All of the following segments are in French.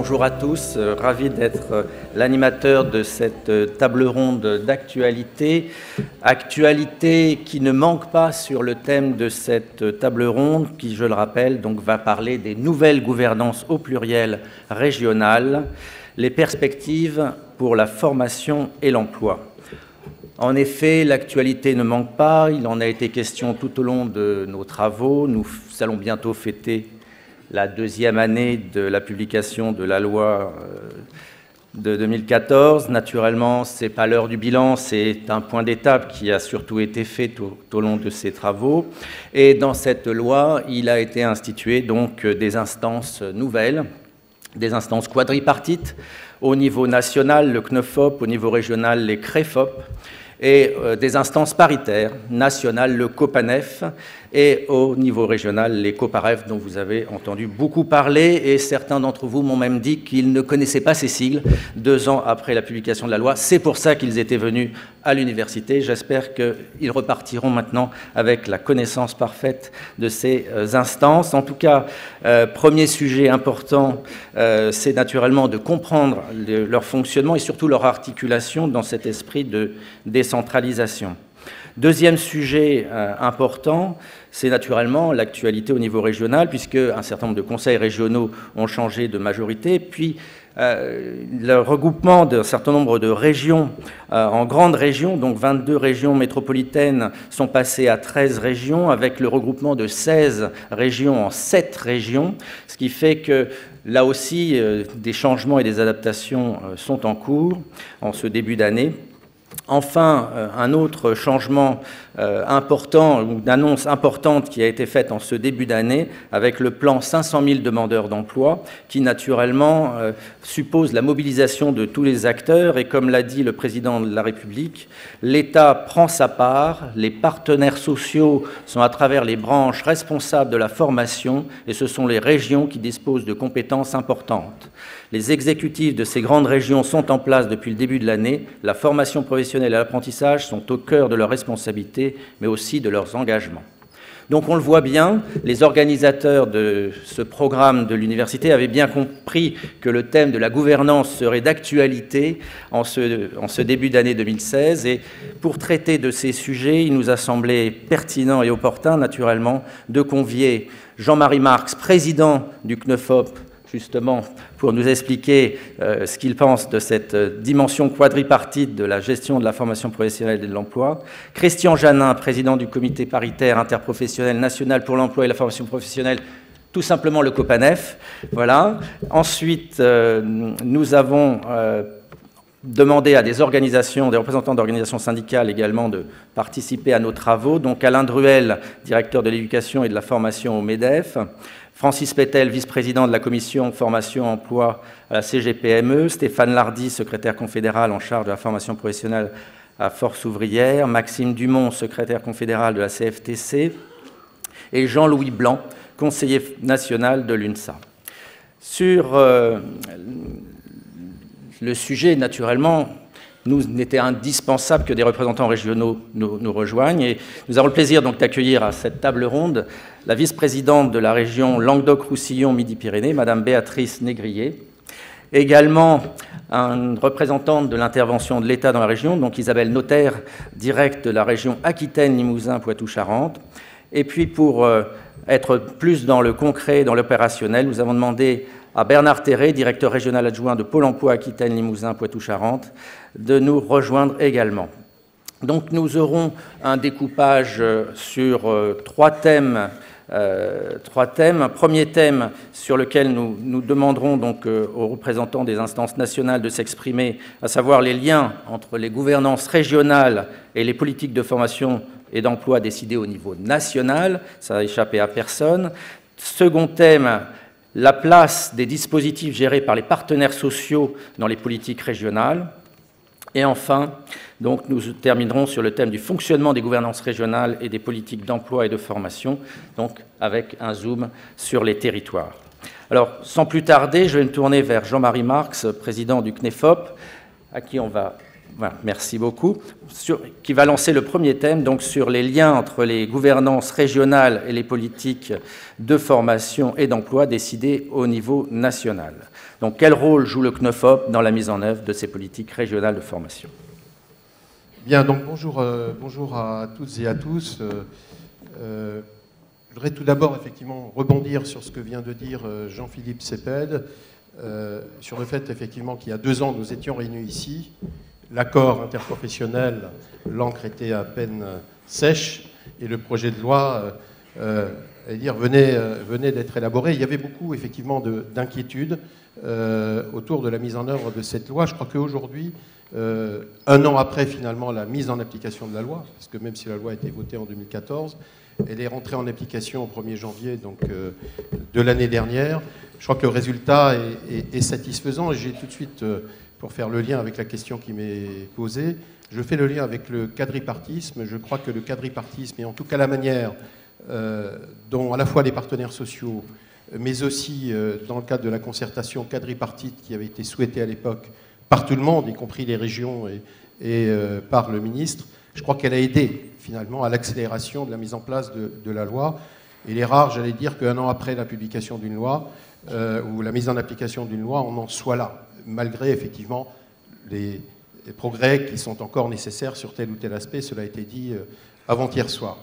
bonjour à tous. Ravi d'être l'animateur de cette table ronde d'actualité. Actualité qui ne manque pas sur le thème de cette table ronde, qui, je le rappelle, donc, va parler des nouvelles gouvernances au pluriel régionales, les perspectives pour la formation et l'emploi. En effet, l'actualité ne manque pas, il en a été question tout au long de nos travaux. Nous allons bientôt fêter la deuxième année de la publication de la loi de 2014. Naturellement, ce n'est pas l'heure du bilan, c'est un point d'étape qui a surtout été fait tout au long de ces travaux. Et dans cette loi, il a été institué donc des instances nouvelles, des instances quadripartites, au niveau national, le CNEFOP, au niveau régional, les CREFOP, et des instances paritaires, nationales, le COPANEF, et au niveau régional, les COPAREF, dont vous avez entendu beaucoup parler, et certains d'entre vous m'ont même dit qu'ils ne connaissaient pas ces sigles 2 ans après la publication de la loi. C'est pour ça qu'ils étaient venus à l'université. J'espère qu'ils repartiront maintenant avec la connaissance parfaite de ces instances. En tout cas, premier sujet important, c'est naturellement de comprendre leur fonctionnement et surtout leur articulation dans cet esprit de décentralisation. Deuxième sujet important, c'est naturellement l'actualité au niveau régional, puisque un certain nombre de conseils régionaux ont changé de majorité, puis le regroupement d'un certain nombre de régions en grandes régions, donc 22 régions métropolitaines sont passées à 13 régions, avec le regroupement de 16 régions en 7 régions, ce qui fait que là aussi des changements et des adaptations sont en cours en ce début d'année. Enfin, un autre changement important, ou une annonce importante qui a été faite en ce début d'année avec le plan 500 000 demandeurs d'emploi qui naturellement suppose la mobilisation de tous les acteurs et comme l'a dit le président de la République, l'État prend sa part, les partenaires sociaux sont à travers les branches responsables de la formation et ce sont les régions qui disposent de compétences importantes. Les exécutifs de ces grandes régions sont en place depuis le début de l'année. La formation professionnelle et l'apprentissage sont au cœur de leurs responsabilités, mais aussi de leurs engagements. Donc on le voit bien, les organisateurs de ce programme de l'université avaient bien compris que le thème de la gouvernance serait d'actualité en ce début d'année 2016. Et pour traiter de ces sujets, il nous a semblé pertinent et opportun, naturellement, de convier Jean-Marie Marx, président du CNEFOP, justement pour nous expliquer ce qu'il pense de cette dimension quadripartite de la gestion de la formation professionnelle et de l'emploi. Christian Janin, président du comité paritaire interprofessionnel national pour l'emploi et la formation professionnelle, tout simplement le COPANEF. Voilà. Ensuite, nous avons demander à des organisations, des représentants d'organisations syndicales également de participer à nos travaux. Donc Alain Druel, directeur de l'éducation et de la formation au MEDEF, Francis Pétel, vice-président de la commission formation-emploi à la CGPME, Stéphane Lardy, secrétaire confédéral en charge de la formation professionnelle à Force ouvrière, Maxime Dumont, secrétaire confédéral de la CFTC, et Jean-Louis Blanc, conseiller national de l'UNSA. Sur le sujet, naturellement, il était indispensable que des représentants régionaux nous rejoignent. Et nous avons le plaisir donc d'accueillir à cette table ronde la vice-présidente de la région Languedoc-Roussillon-Midi-Pyrénées, Madame Béatrice Négrier. Également, une représentante de l'intervention de l'État dans la région, donc Isabelle Notaire, directe de la région Aquitaine-Limousin-Poitou-Charentes. Et puis, pour être plus dans le concret, dans l'opérationnel, nous avons demandé à Bernard Terré, directeur régional adjoint de Pôle emploi Aquitaine-Limousin-Poitou-Charentes, de nous rejoindre également. Donc nous aurons un découpage sur 3 thèmes. Un premier thème sur lequel nous demanderons donc aux représentants des instances nationales de s'exprimer, à savoir les liens entre les gouvernances régionales et les politiques de formation et d'emploi décidées au niveau national. Ça n'a échappé à personne. Second thème, la place des dispositifs gérés par les partenaires sociaux dans les politiques régionales. Et enfin, donc, nous terminerons sur le thème du fonctionnement des gouvernances régionales et des politiques d'emploi et de formation, donc avec un zoom sur les territoires. Alors, sans plus tarder, je vais me tourner vers Jean-Marie Marx, président du CNEFOP, à qui on va Voilà, merci beaucoup. Qui va lancer le premier thème, donc sur les liens entre les gouvernances régionales et les politiques de formation et d'emploi décidées au niveau national. Donc, quel rôle joue le CNEFOP dans la mise en œuvre de ces politiques régionales de formation? Bien, donc bonjour à toutes et à tous. Je voudrais tout d'abord effectivement rebondir sur ce que vient de dire Jean-Philippe Cepede, sur le fait effectivement qu'il y a 2 ans nous étions réunis ici. L'accord interprofessionnel, l'encre était à peine sèche et le projet de loi venait d'être élaboré. Il y avait beaucoup effectivement d'inquiétudes autour de la mise en œuvre de cette loi. Je crois qu'aujourd'hui, 1 an après finalement la mise en application de la loi, parce que même si la loi a été votée en 2014, elle est rentrée en application au 1er janvier donc, de l'année dernière. Je crois que le résultat est satisfaisant et j'ai tout de suite... pour faire le lien avec la question qui m'est posée, je fais le lien avec le quadripartisme. Je crois que le quadripartisme, et en tout cas la manière dont à la fois les partenaires sociaux, mais aussi dans le cadre de la concertation quadripartite qui avait été souhaitée à l'époque par tout le monde, y compris les régions et par le ministre, je crois qu'elle a aidé finalement à l'accélération de la mise en place de la loi. Il est rare, j'allais dire, qu'1 an après la publication d'une loi, ou la mise en application d'une loi, on en soit là, malgré effectivement les progrès qui sont encore nécessaires sur tel ou tel aspect, cela a été dit avant-hier soir.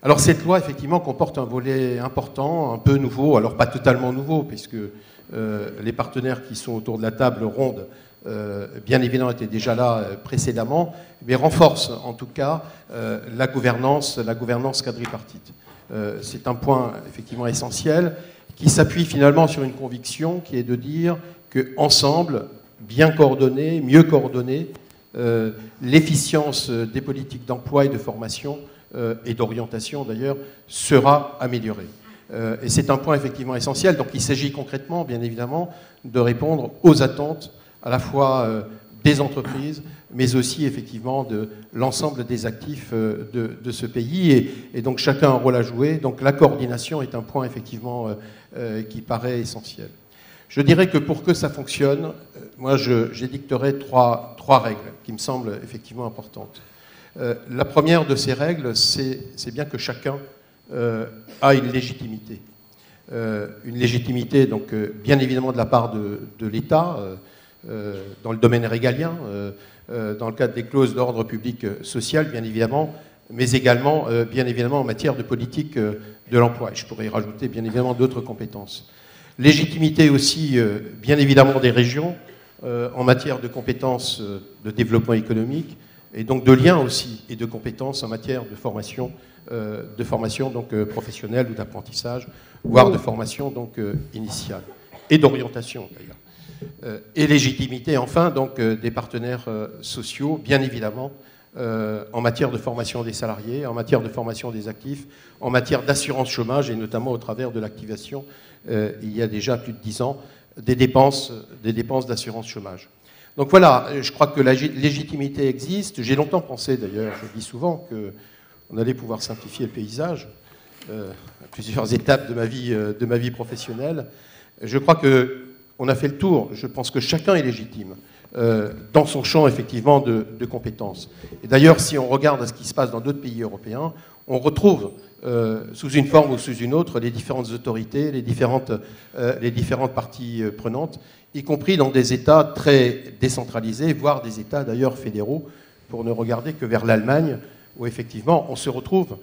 Alors cette loi effectivement comporte un volet important, un peu nouveau, alors pas totalement nouveau, puisque les partenaires qui sont autour de la table ronde, bien évidemment étaient déjà là précédemment, mais renforce en tout cas la gouvernance quadripartite. C'est un point effectivement essentiel qui s'appuie finalement sur une conviction qui est de dire qu'ensemble, bien coordonnés, mieux coordonnés, l'efficience des politiques d'emploi et de formation et d'orientation d'ailleurs sera améliorée. Et c'est un point effectivement essentiel. Donc il s'agit concrètement, bien évidemment, de répondre aux attentes à la fois des entreprises, mais aussi effectivement de l'ensemble des actifs de ce pays. Et donc chacun a un rôle à jouer. Donc la coordination est un point effectivement qui paraît essentiel. Je dirais que pour que ça fonctionne, moi j'édicterai trois règles qui me semblent effectivement importantes. La première de ces règles, c'est bien que chacun a une légitimité. Une légitimité, donc, bien évidemment de la part de l'État, dans le domaine régalien, dans le cadre des clauses d'ordre public social, bien évidemment, mais également, bien évidemment, en matière de politique de l'emploi. Je pourrais y rajouter, bien évidemment, d'autres compétences. Légitimité aussi, bien évidemment, des régions en matière de compétences de développement économique et donc de liens aussi et de compétences en matière de formation donc, professionnelle ou d'apprentissage, voire de formation donc, initiale et d'orientation d'ailleurs. Et légitimité enfin donc, des partenaires sociaux, bien évidemment, en matière de formation des salariés, en matière de formation des actifs, en matière d'assurance chômage et notamment au travers de l'activation, il y a déjà plus de 10 ans, des dépenses d'assurance chômage. Donc voilà, je crois que la légitimité existe. J'ai longtemps pensé d'ailleurs, je dis souvent, qu'on allait pouvoir simplifier le paysage à plusieurs étapes de ma vie professionnelle. Je crois qu'on a fait le tour. Je pense que chacun est légitime dans son champ effectivement de compétences. Et d'ailleurs, si on regarde ce qui se passe dans d'autres pays européens, on retrouve sous une forme ou sous une autre les différentes autorités, les différentes parties prenantes, y compris dans des États très décentralisés, voire des États d'ailleurs fédéraux, pour ne regarder que vers l'Allemagne, où effectivement on se retrouve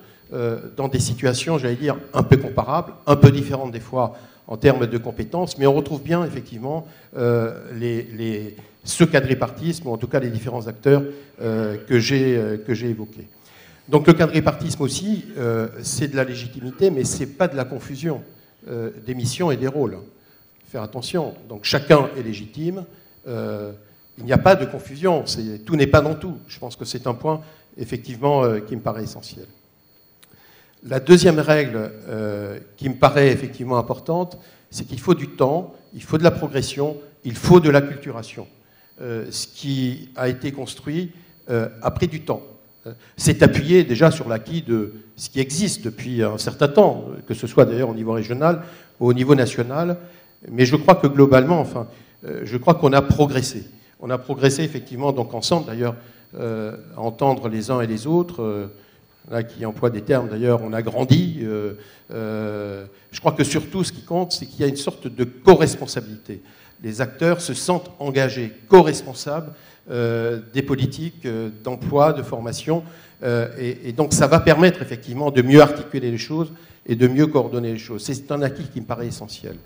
dans des situations, j'allais dire, un peu comparables, un peu différentes des fois en termes de compétences, mais on retrouve bien effectivement ce quadripartisme, ou en tout cas les différents acteurs que j'ai évoqués. Donc le quadripartisme aussi, c'est de la légitimité, mais ce n'est pas de la confusion des missions et des rôles. Faire attention, donc chacun est légitime, il n'y a pas de confusion, tout n'est pas dans tout. Je pense que c'est un point effectivement qui me paraît essentiel. La deuxième règle qui me paraît effectivement importante, c'est qu'il faut du temps, il faut de la progression, il faut de l'acculturation. Ce qui a été construit a pris du temps. C'est appuyé déjà sur l'acquis de ce qui existe depuis un certain temps, que ce soit d'ailleurs au niveau régional ou au niveau national. Mais je crois que globalement, enfin, je crois qu'on a progressé. On a progressé effectivement donc ensemble, d'ailleurs, à entendre les uns et les autres, là qui emploient des termes d'ailleurs, on a grandi. Je crois que surtout ce qui compte, c'est qu'il y a une sorte de co-responsabilité. Les acteurs se sentent engagés, co-responsables des politiques d'emploi, de formation, et donc ça va permettre effectivement de mieux articuler les choses et de mieux coordonner les choses. C'est un acquis qui me paraît essentiel.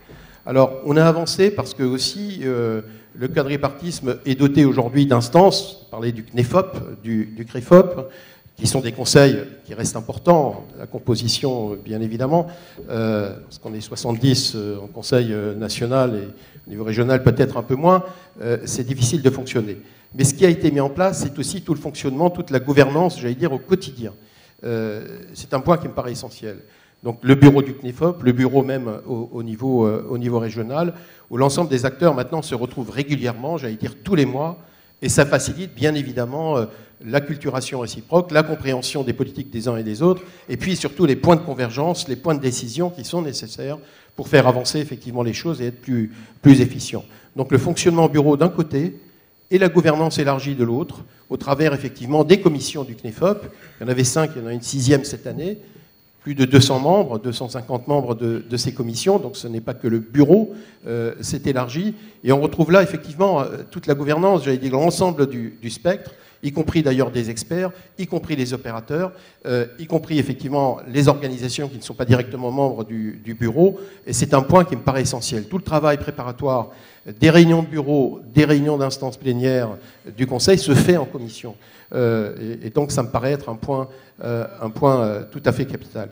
Alors, on a avancé parce que aussi le quadripartisme est doté aujourd'hui d'instances, on parlait du CNEFOP, du CREFOP, qui sont des conseils qui restent importants, la composition bien évidemment, parce qu'on est 70 en conseil national et au niveau régional peut-être un peu moins, c'est difficile de fonctionner. Mais ce qui a été mis en place, c'est aussi tout le fonctionnement, toute la gouvernance, j'allais dire, au quotidien. C'est un point qui me paraît essentiel. Donc le bureau du CNEFOP, le bureau même au niveau régional, où l'ensemble des acteurs maintenant se retrouvent régulièrement, j'allais dire tous les mois, et ça facilite bien évidemment l'acculturation réciproque, la compréhension des politiques des uns et des autres, et puis surtout les points de convergence, les points de décision qui sont nécessaires pour faire avancer effectivement les choses et être plus efficient. Donc le fonctionnement au bureau d'un côté, et la gouvernance élargie de l'autre, au travers effectivement des commissions du CNEFOP. Il y en avait 5, il y en a une 6e cette année, plus de 200 membres, 250 membres de ces commissions, donc ce n'est pas que le bureau s'est élargi, et on retrouve là effectivement toute la gouvernance, j'allais dire l'ensemble du spectre, y compris d'ailleurs des experts, y compris les opérateurs, y compris effectivement les organisations qui ne sont pas directement membres du bureau, et c'est un point qui me paraît essentiel. Tout le travail préparatoire des réunions de bureau, des réunions d'instances plénières du Conseil se fait en commission. Et donc ça me paraît être un point tout à fait capital.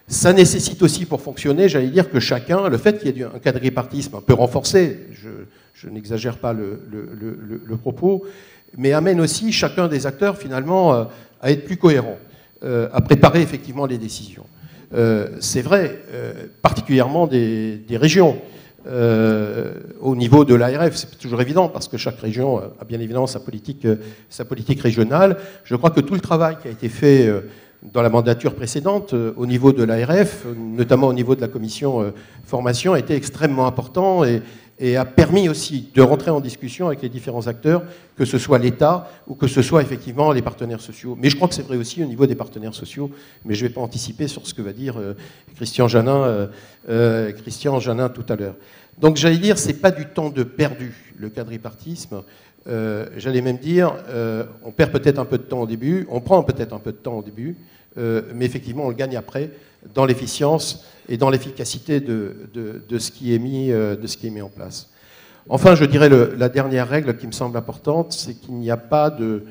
Ça nécessite aussi pour fonctionner, j'allais dire que chacun, le fait qu'il y ait un quadripartisme un peu renforcé, je n'exagère pas le propos, mais amène aussi chacun des acteurs finalement à être plus cohérent, à préparer effectivement les décisions. C'est vrai, particulièrement des régions. Au niveau de l'ARF, c'est toujours évident parce que chaque région a bien évidemment sa politique régionale. Je crois que tout le travail qui a été fait dans la mandature précédente au niveau de l'ARF, notamment au niveau de la commission formation, a été extrêmement important et a permis aussi de rentrer en discussion avec les différents acteurs, que ce soit l'État ou que ce soit effectivement les partenaires sociaux. Mais je crois que c'est vrai aussi au niveau des partenaires sociaux, mais je ne vais pas anticiper sur ce que va dire Christian Janin tout à l'heure. Donc j'allais dire, ce n'est pas du temps de perdu, le quadripartisme. J'allais même dire, on perd peut-être un peu de temps au début, on prend peut-être un peu de temps au début, mais effectivement on le gagne après dans l'efficience et dans l'efficacité de ce qui est mis en place. Enfin, je dirais la dernière règle qui me semble importante, c'est qu'il n'y a pas de,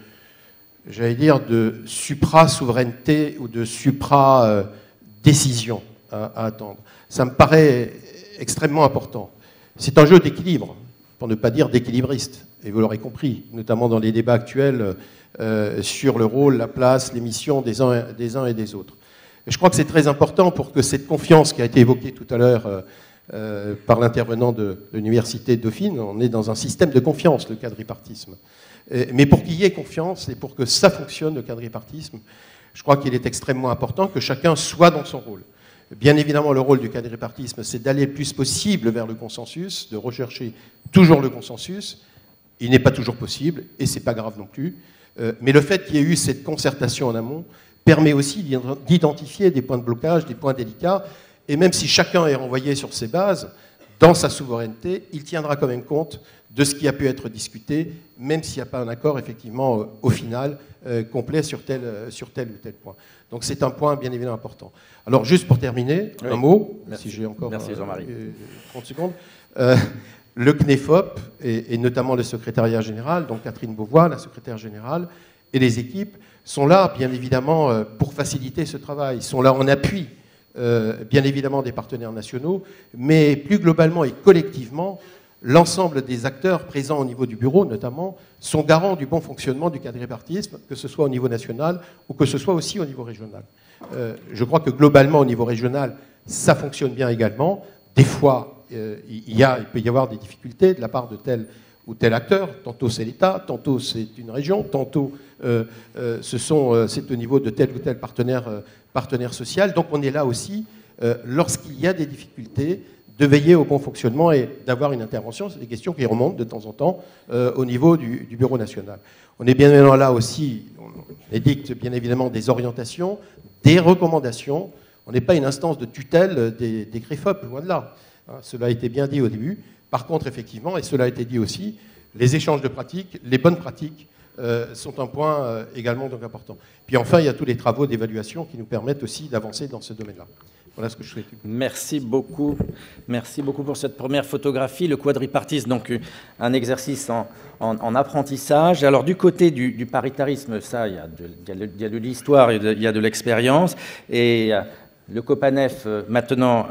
j'allais dire, de supra-souveraineté ou de supra-décision à attendre. Ça me paraît extrêmement important. C'est un jeu d'équilibre, pour ne pas dire d'équilibriste, et vous l'aurez compris, notamment dans les débats actuels sur le rôle, la place, les missions des uns et des autres. Et je crois que c'est très important pour que cette confiance qui a été évoquée tout à l'heure par l'intervenant de l'Université Dauphine, on est dans un système de confiance, le quadripartisme. Mais pour qu'il y ait confiance et pour que ça fonctionne, le quadripartisme, je crois qu'il est extrêmement important que chacun soit dans son rôle. Bien évidemment, le rôle du quadripartisme, c'est d'aller le plus possible vers le consensus, de rechercher toujours le consensus. Il n'est pas toujours possible, et ce n'est pas grave non plus. Mais le fait qu'il y ait eu cette concertation en amont permet aussi d'identifier des points de blocage, des points délicats, et même si chacun est renvoyé sur ses bases, dans sa souveraineté, il tiendra quand même compte de ce qui a pu être discuté, même s'il n'y a pas un accord, effectivement, au final, complet sur tel ou tel point. Donc c'est un point bien évidemment important. Alors juste pour terminer, un mot, si j'ai encore 30 secondes. Le CNEFOP, et notamment le secrétariat général, donc Catherine Beauvois, la secrétaire générale, et les équipes, sont là, bien évidemment, pour faciliter ce travail. Ils sont là en appui, bien évidemment, des partenaires nationaux, mais plus globalement et collectivement, l'ensemble des acteurs présents au niveau du bureau, notamment, sont garants du bon fonctionnement du quadripartisme, que ce soit au niveau national ou que ce soit aussi au niveau régional. Je crois que globalement, au niveau régional, ça fonctionne bien également. Des fois, il peut y avoir des difficultés de la part de tel ou tel acteur. Tantôt c'est l'État, tantôt c'est une région, tantôt c'est au niveau de tel ou tel partenaire social. Donc on est là aussi, lorsqu'il y a des difficultés, de veiller au bon fonctionnement et d'avoir une intervention. C'est des questions qui remontent de temps en temps au niveau du Bureau national. On est bien évidemment là aussi, on édicte bien évidemment des orientations, des recommandations. On n'est pas une instance de tutelle des CREFOP, loin de là. Hein, cela a été bien dit au début. Par contre, effectivement, et cela a été dit aussi, les échanges de pratiques, les bonnes pratiques, sont un point également donc important. Puis enfin, il y a tous les travaux d'évaluation qui nous permettent aussi d'avancer dans ce domaine-là. Voilà ce que je souhaite. Merci beaucoup. Merci beaucoup pour cette première photographie. Le quadripartisme, donc un exercice en apprentissage. Alors du côté du paritarisme, ça, il y a de l'histoire, il y a de l'expérience. Et le COPANEF, maintenant,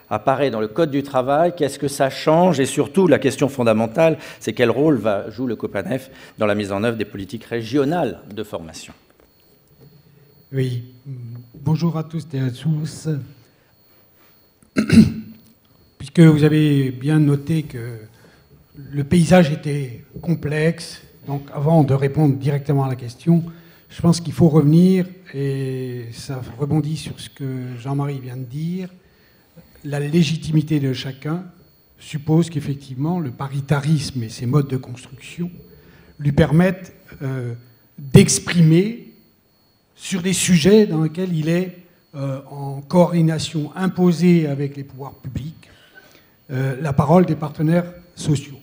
apparaît dans le Code du travail. Qu'est-ce que ça change? Et surtout, la question fondamentale, c'est quel rôle joue le COPANEF dans la mise en œuvre des politiques régionales de formation? Oui. Bonjour à tous et à tous. Puisque vous avez bien noté que le paysage était complexe, donc avant de répondre directement à la question, je pense qu'il faut revenir, et ça rebondit sur ce que Jean-Marie vient de dire, la légitimité de chacun suppose qu'effectivement le paritarisme et ses modes de construction lui permettent d'exprimer sur des sujets dans lesquels il est en coordination imposée avec les pouvoirs publics, la parole des partenaires sociaux.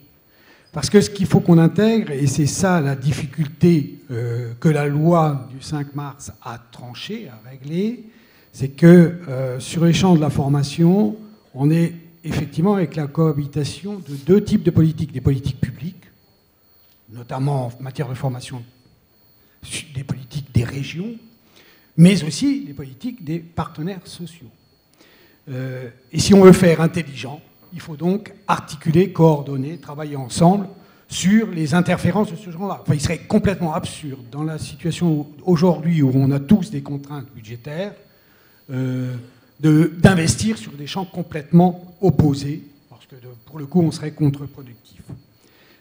Parce que ce qu'il faut qu'on intègre, et c'est ça la difficulté que la loi du 5 mars a tranché, a réglé, c'est que sur les champs de la formation, on est effectivement avec la cohabitation de deux types de politiques. Des politiques publiques, notamment en matière de formation, des politiques des régions, mais aussi les politiques des partenaires sociaux. Et si on veut faire intelligent, il faut donc articuler, coordonner, travailler ensemble sur les interférences de ce genre-là. Enfin, il serait complètement absurde, dans la situation aujourd'hui où on a tous des contraintes budgétaires, d'investir sur des champs complètement opposés, parce que pour le coup, on serait contre-productif.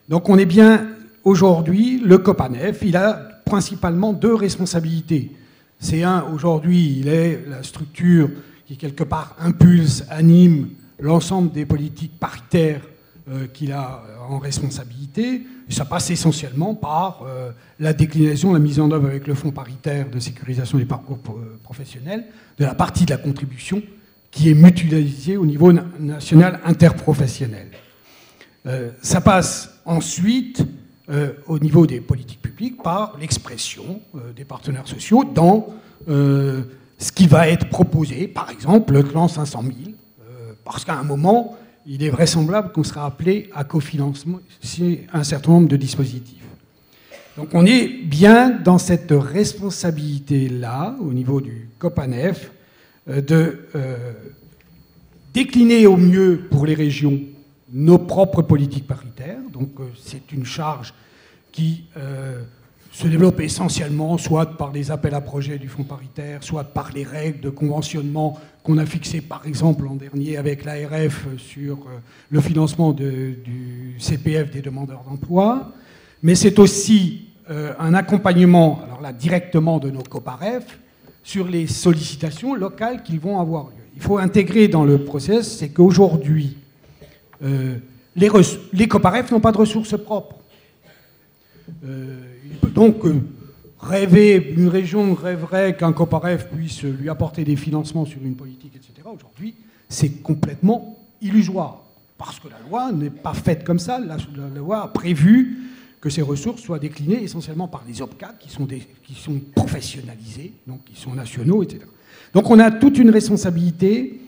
Donc on est bien, aujourd'hui, le COPANEF, il a principalement deux responsabilités. C'est aujourd'hui, il est la structure qui, quelque part, impulse, anime l'ensemble des politiques paritaires qu'il a en responsabilité. Et ça passe essentiellement par la déclinaison, la mise en œuvre avec le fonds paritaire de sécurisation des parcours professionnels, de la partie de la contribution qui est mutualisée au niveau national interprofessionnel. Ça passe ensuite au niveau des politiques publiques par l'expression des partenaires sociaux dans ce qui va être proposé, par exemple le plan 500 000, parce qu'à un moment, il est vraisemblable qu'on sera appelé à cofinancer un certain nombre de dispositifs. Donc on est bien dans cette responsabilité-là, au niveau du COPANEF, de décliner au mieux pour les régions nos propres politiques paritaires. Donc c'est une charge qui se développe essentiellement soit par les appels à projets du fonds paritaire, soit par les règles de conventionnement qu'on a fixées par exemple l'an dernier avec l'ARF sur le financement du CPF des demandeurs d'emploi. Mais c'est aussi un accompagnement, alors là directement de nos COPAREF, sur les sollicitations locales qu'ils vont avoir lieu. Il faut intégrer dans le process, c'est qu'aujourd'hui, les COPAREF n'ont pas de ressources propres. Donc, une région rêverait qu'un COPAREF puisse lui apporter des financements sur une politique, etc. Aujourd'hui, c'est complètement illusoire, parce que la loi n'est pas faite comme ça. La loi a prévu que ces ressources soient déclinées essentiellement par les OPCAT, qui sont professionnalisés, donc qui sont nationaux, etc. Donc on a toute une responsabilité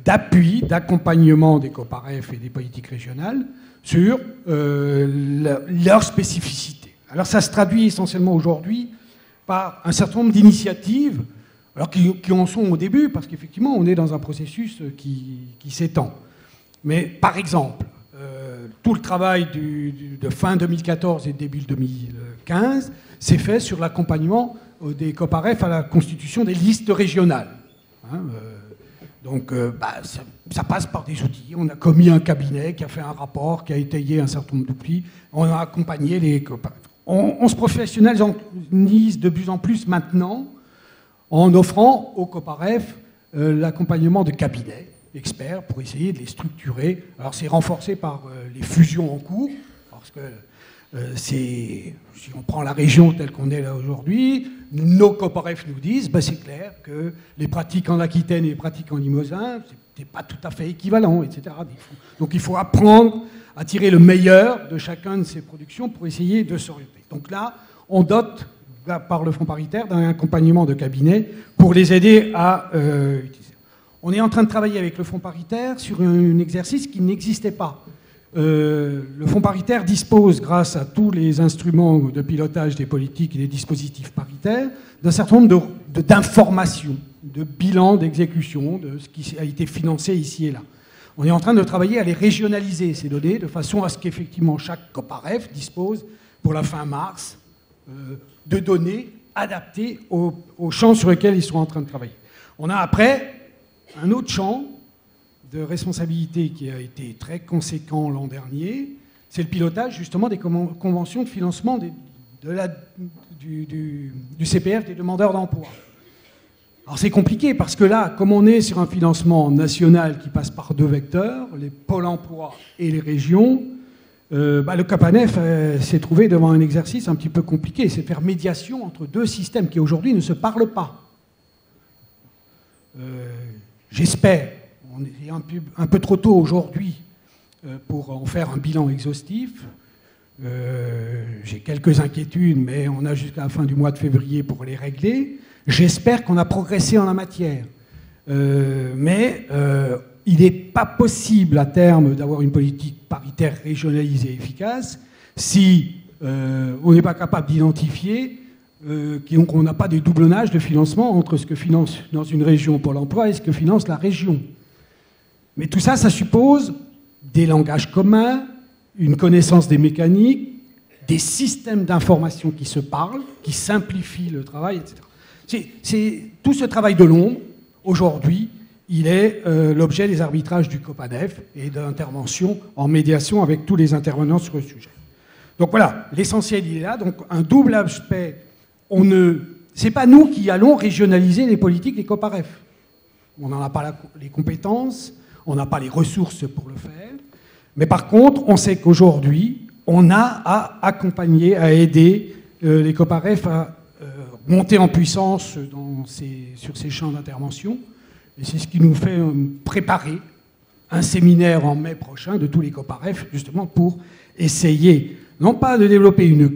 d'appui, d'accompagnement des COPAREF et des politiques régionales sur leur spécificité. Alors ça se traduit essentiellement aujourd'hui par un certain nombre d'initiatives, alors qui en sont au début, parce qu'effectivement on est dans un processus qui s'étend. Mais par exemple, tout le travail de fin 2014 et début 2015 s'est fait sur l'accompagnement des COPAREF à la constitution des listes régionales. Donc ça passe par des outils. On a commis un cabinet qui a fait un rapport, qui a étayé un certain nombre d'outils. On a accompagné les COPAREF. On se professionnalise de plus en plus maintenant en offrant aux COPAREF l'accompagnement de cabinets experts pour essayer de les structurer. Alors c'est renforcé par les fusions en cours, parce que si on prend la région telle qu'on est là aujourd'hui, nos coparef nous disent, c'est clair que les pratiques en Aquitaine et les pratiques en Limousin, c'est pas tout à fait équivalent, etc. Donc il faut apprendre à tirer le meilleur de chacun de ces productions pour essayer de s'orienter. Donc là, on dote par le fonds paritaire d'un accompagnement de cabinet pour les aider à utiliser. On est en train de travailler avec le fonds paritaire sur un exercice qui n'existait pas. Le fonds paritaire dispose, grâce à tous les instruments de pilotage des politiques et des dispositifs paritaires, d'un certain nombre d'informations, de bilans d'exécution, de ce qui a été financé ici et là. On est en train de travailler à les régionaliser, ces données, de façon à ce qu'effectivement chaque coparef dispose, pour la fin mars, de données adaptées aux champs sur lesquels ils sont en train de travailler. On a après un autre champ de responsabilité qui a été très conséquent l'an dernier, c'est le pilotage justement des conventions de financement du CPF des demandeurs d'emploi. Alors c'est compliqué parce que là, comme on est sur un financement national qui passe par 2 vecteurs, les pôles emploi et les régions, le COPANEF s'est trouvé devant un exercice un petit peu compliqué, c'est faire médiation entre 2 systèmes qui aujourd'hui ne se parlent pas. J'espère, on est un peu trop tôt aujourd'hui pour en faire un bilan exhaustif. J'ai quelques inquiétudes, mais on a jusqu'à la fin du mois de février pour les régler. J'espère qu'on a progressé en la matière. Mais il n'est pas possible à terme d'avoir une politique paritaire régionalisée efficace si on n'est pas capable d'identifier qu'on n'a pas des doublonnages de financement entre ce que finance dans une région Pôle emploi et ce que finance la région. Mais tout ça, ça suppose des langages communs, une connaissance des mécaniques, des systèmes d'information qui se parlent, qui simplifient le travail, etc. Tout ce travail de l'ombre, aujourd'hui, il est l'objet des arbitrages du COPANEF et d'interventions en médiation avec tous les intervenants sur le sujet. Donc voilà, l'essentiel, il est là. Donc un double aspect, c'est pas nous qui allons régionaliser les politiques des COPAREF. On n'en a pas les compétences, on n'a pas les ressources pour le faire. Mais par contre, on sait qu'aujourd'hui, on a à accompagner, à aider les COPAREF à monter en puissance sur ces champs d'intervention. Et c'est ce qui nous fait préparer un séminaire en mai prochain de tous les COPAREF, justement pour essayer, non pas de développer des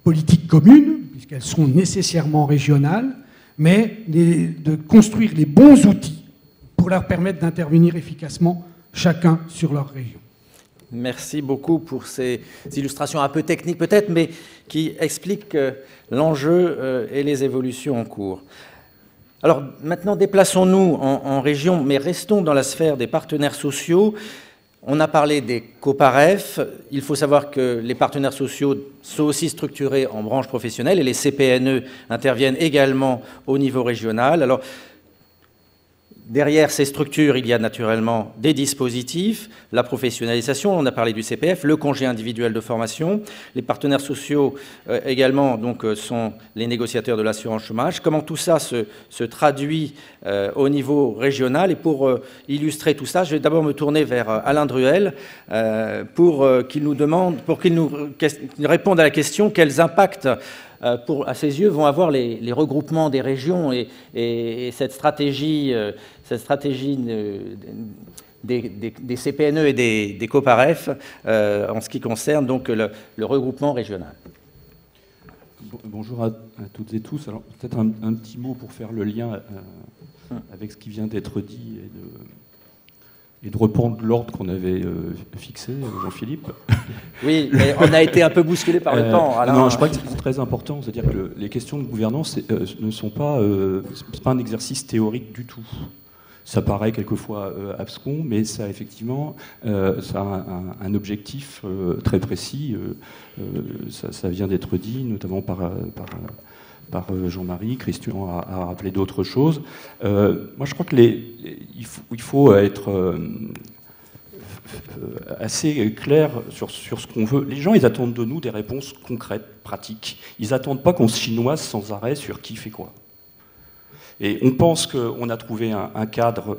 politiques communes, puisqu'elles sont nécessairement régionales, mais de construire les bons outils pour leur permettre d'intervenir efficacement chacun sur leur région. Merci beaucoup pour ces illustrations un peu techniques peut-être, mais qui expliquent l'enjeu et les évolutions en cours. Alors maintenant, déplaçons-nous en région, mais restons dans la sphère des partenaires sociaux. On a parlé des COPAREF. Il faut savoir que les partenaires sociaux sont aussi structurés en branches professionnelles et les CPNE interviennent également au niveau régional. Alors, derrière ces structures, il y a naturellement des dispositifs, la professionnalisation, on a parlé du CPF, le congé individuel de formation. Les partenaires sociaux également donc, sont les négociateurs de l'assurance chômage. Comment tout ça se traduit au niveau régional? Et pour illustrer tout ça, je vais d'abord me tourner vers Alain Druel pour qu'il nous réponde à la question quels impacts à ses yeux, vont avoir les regroupements des régions et cette stratégie des CPNE et des COPAREF en ce qui concerne donc le regroupement régional. Bonjour à toutes et tous. Alors peut-être un petit mot pour faire le lien avec ce qui vient d'être dit et de reprendre l'ordre qu'on avait fixé, Jean-Philippe. Oui, mais on a été un peu bousculé par le temps. Alain. Non, je crois que c'est très important. C'est-à-dire que les questions de gouvernance ne sont pas, c'est pas un exercice théorique du tout. Ça paraît quelquefois abscon, mais ça effectivement, ça a un objectif très précis. Ça vient d'être dit, notamment par Jean-Marie. Christian a rappelé d'autres choses. Moi, je crois que il faut être assez clair sur ce qu'on veut. Les gens, ils attendent de nous des réponses concrètes, pratiques. Ils n'attendent pas qu'on se chinoise sans arrêt sur qui fait quoi. Et on pense qu'on a trouvé un cadre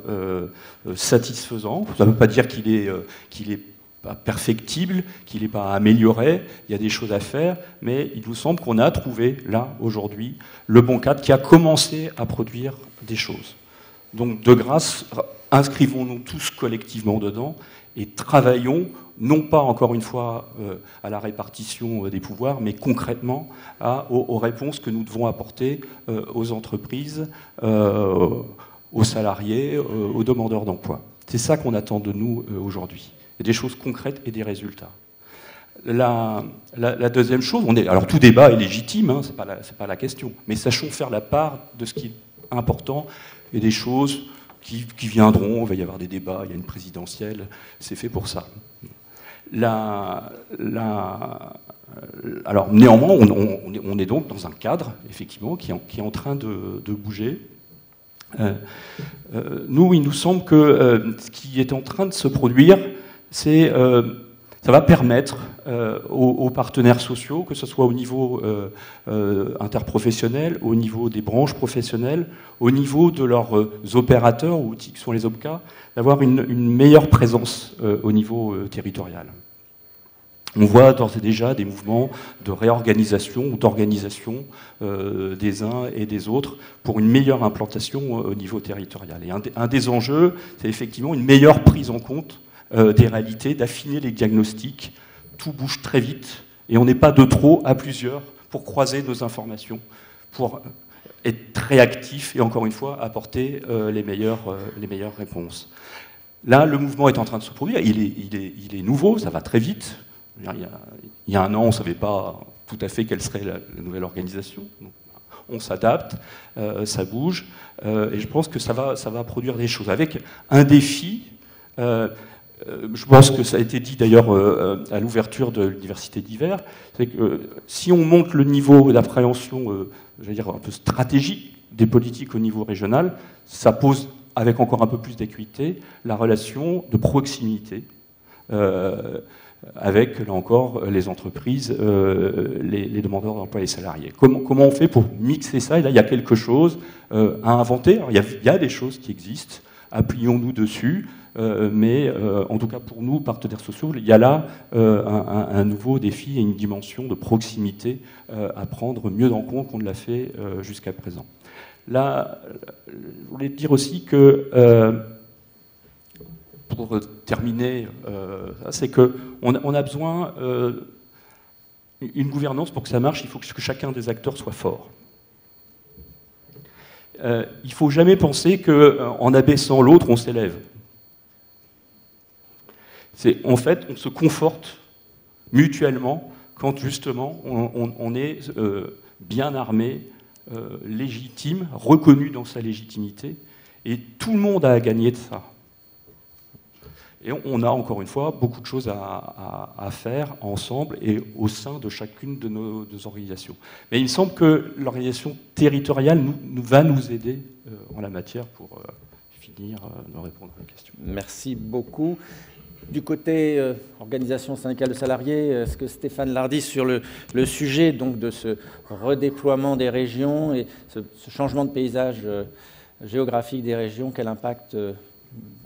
satisfaisant. Ça ne veut pas dire qu'il est pas perfectible, qu'il n'est pas amélioré, il y a des choses à faire, mais il nous semble qu'on a trouvé, là, aujourd'hui, le bon cadre qui a commencé à produire des choses. Donc, de grâce, inscrivons-nous tous collectivement dedans et travaillons, non pas, encore une fois, à la répartition des pouvoirs, mais concrètement aux réponses que nous devons apporter aux entreprises, aux salariés, aux demandeurs d'emploi. C'est ça qu'on attend de nous aujourd'hui. Il y a des choses concrètes et des résultats. La deuxième chose, alors tout débat est légitime, hein, c'est pas la question, mais sachons faire la part de ce qui est important et des choses qui viendront. Il va y avoir des débats, il y a une présidentielle, c'est fait pour ça. Alors néanmoins, on est donc dans un cadre, effectivement, qui est en train de bouger. Nous, il nous semble que ce qui est en train de se produire, ça va permettre aux partenaires sociaux, que ce soit au niveau interprofessionnel, au niveau des branches professionnelles, au niveau de leurs opérateurs, ou qui sont les OPCA, d'avoir une meilleure présence au niveau territorial. On voit d'ores et déjà des mouvements de réorganisation ou d'organisation des uns et des autres pour une meilleure implantation au niveau territorial. Et un des enjeux, c'est effectivement une meilleure prise en compte des réalités, d'affiner les diagnostics. Tout bouge très vite et on n'est pas de trop à plusieurs pour croiser nos informations, pour être très actif et encore une fois apporter les meilleures réponses. Là, le mouvement est en train de se produire, il est nouveau, ça va très vite. Il y a un an, on ne savait pas tout à fait quelle serait la nouvelle organisation. Donc, on s'adapte, ça bouge, et je pense que ça va produire des choses. Avec un défi, je pense que ça a été dit d'ailleurs à l'ouverture de l'université d'hiver, c'est que si on monte le niveau d'appréhension, j'allais dire un peu stratégique des politiques au niveau régional, ça pose avec encore un peu plus d'acuité la relation de proximité avec, là encore, les entreprises, les demandeurs d'emploi et les salariés. Comment on fait pour mixer ça? Et là, il y a quelque chose à inventer. Alors, il y a des choses qui existent, appuyons-nous dessus, mais en tout cas pour nous, partenaires sociaux, il y a là un nouveau défi et une dimension de proximité à prendre mieux en compte qu'on ne l'a fait jusqu'à présent. Là, je voulais dire aussi que pour terminer, c'est qu'on a besoin une gouvernance. Pour que ça marche, il faut que chacun des acteurs soit fort. Il ne faut jamais penser qu'en abaissant l'autre, on s'élève. En fait, on se conforte mutuellement quand justement on est bien armé, légitime, reconnu dans sa légitimité, et tout le monde a à gagner de ça. Et on a, encore une fois, beaucoup de choses à faire ensemble et au sein de chacune de nos organisations. Mais il me semble que l'organisation territoriale va nous aider en la matière pour finir de répondre à la question. Merci beaucoup. Du côté organisation syndicale de salariés, est-ce que Stéphane Lardy, sur le sujet donc, de ce redéploiement des régions et ce changement de paysage géographique des régions, quel impact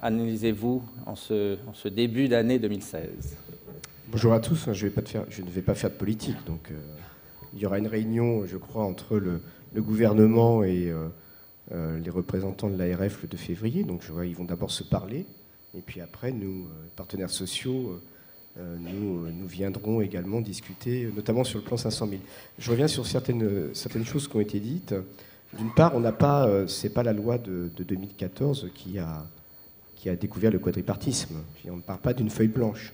analysez-vous en ce début d'année 2016? Bonjour à tous, je ne vais pas faire de politique, donc il y aura une réunion, je crois, entre le gouvernement et les représentants de l'ARF le 2 février, donc je vois ils vont d'abord se parler, et puis après, nous, partenaires sociaux, nous viendrons également discuter, notamment sur le plan 500 000. Je reviens sur certaines choses qui ont été dites. D'une part, on n'a pas, c'est pas la loi de 2014 qui a découvert le quadripartisme. On ne parle pas d'une feuille blanche.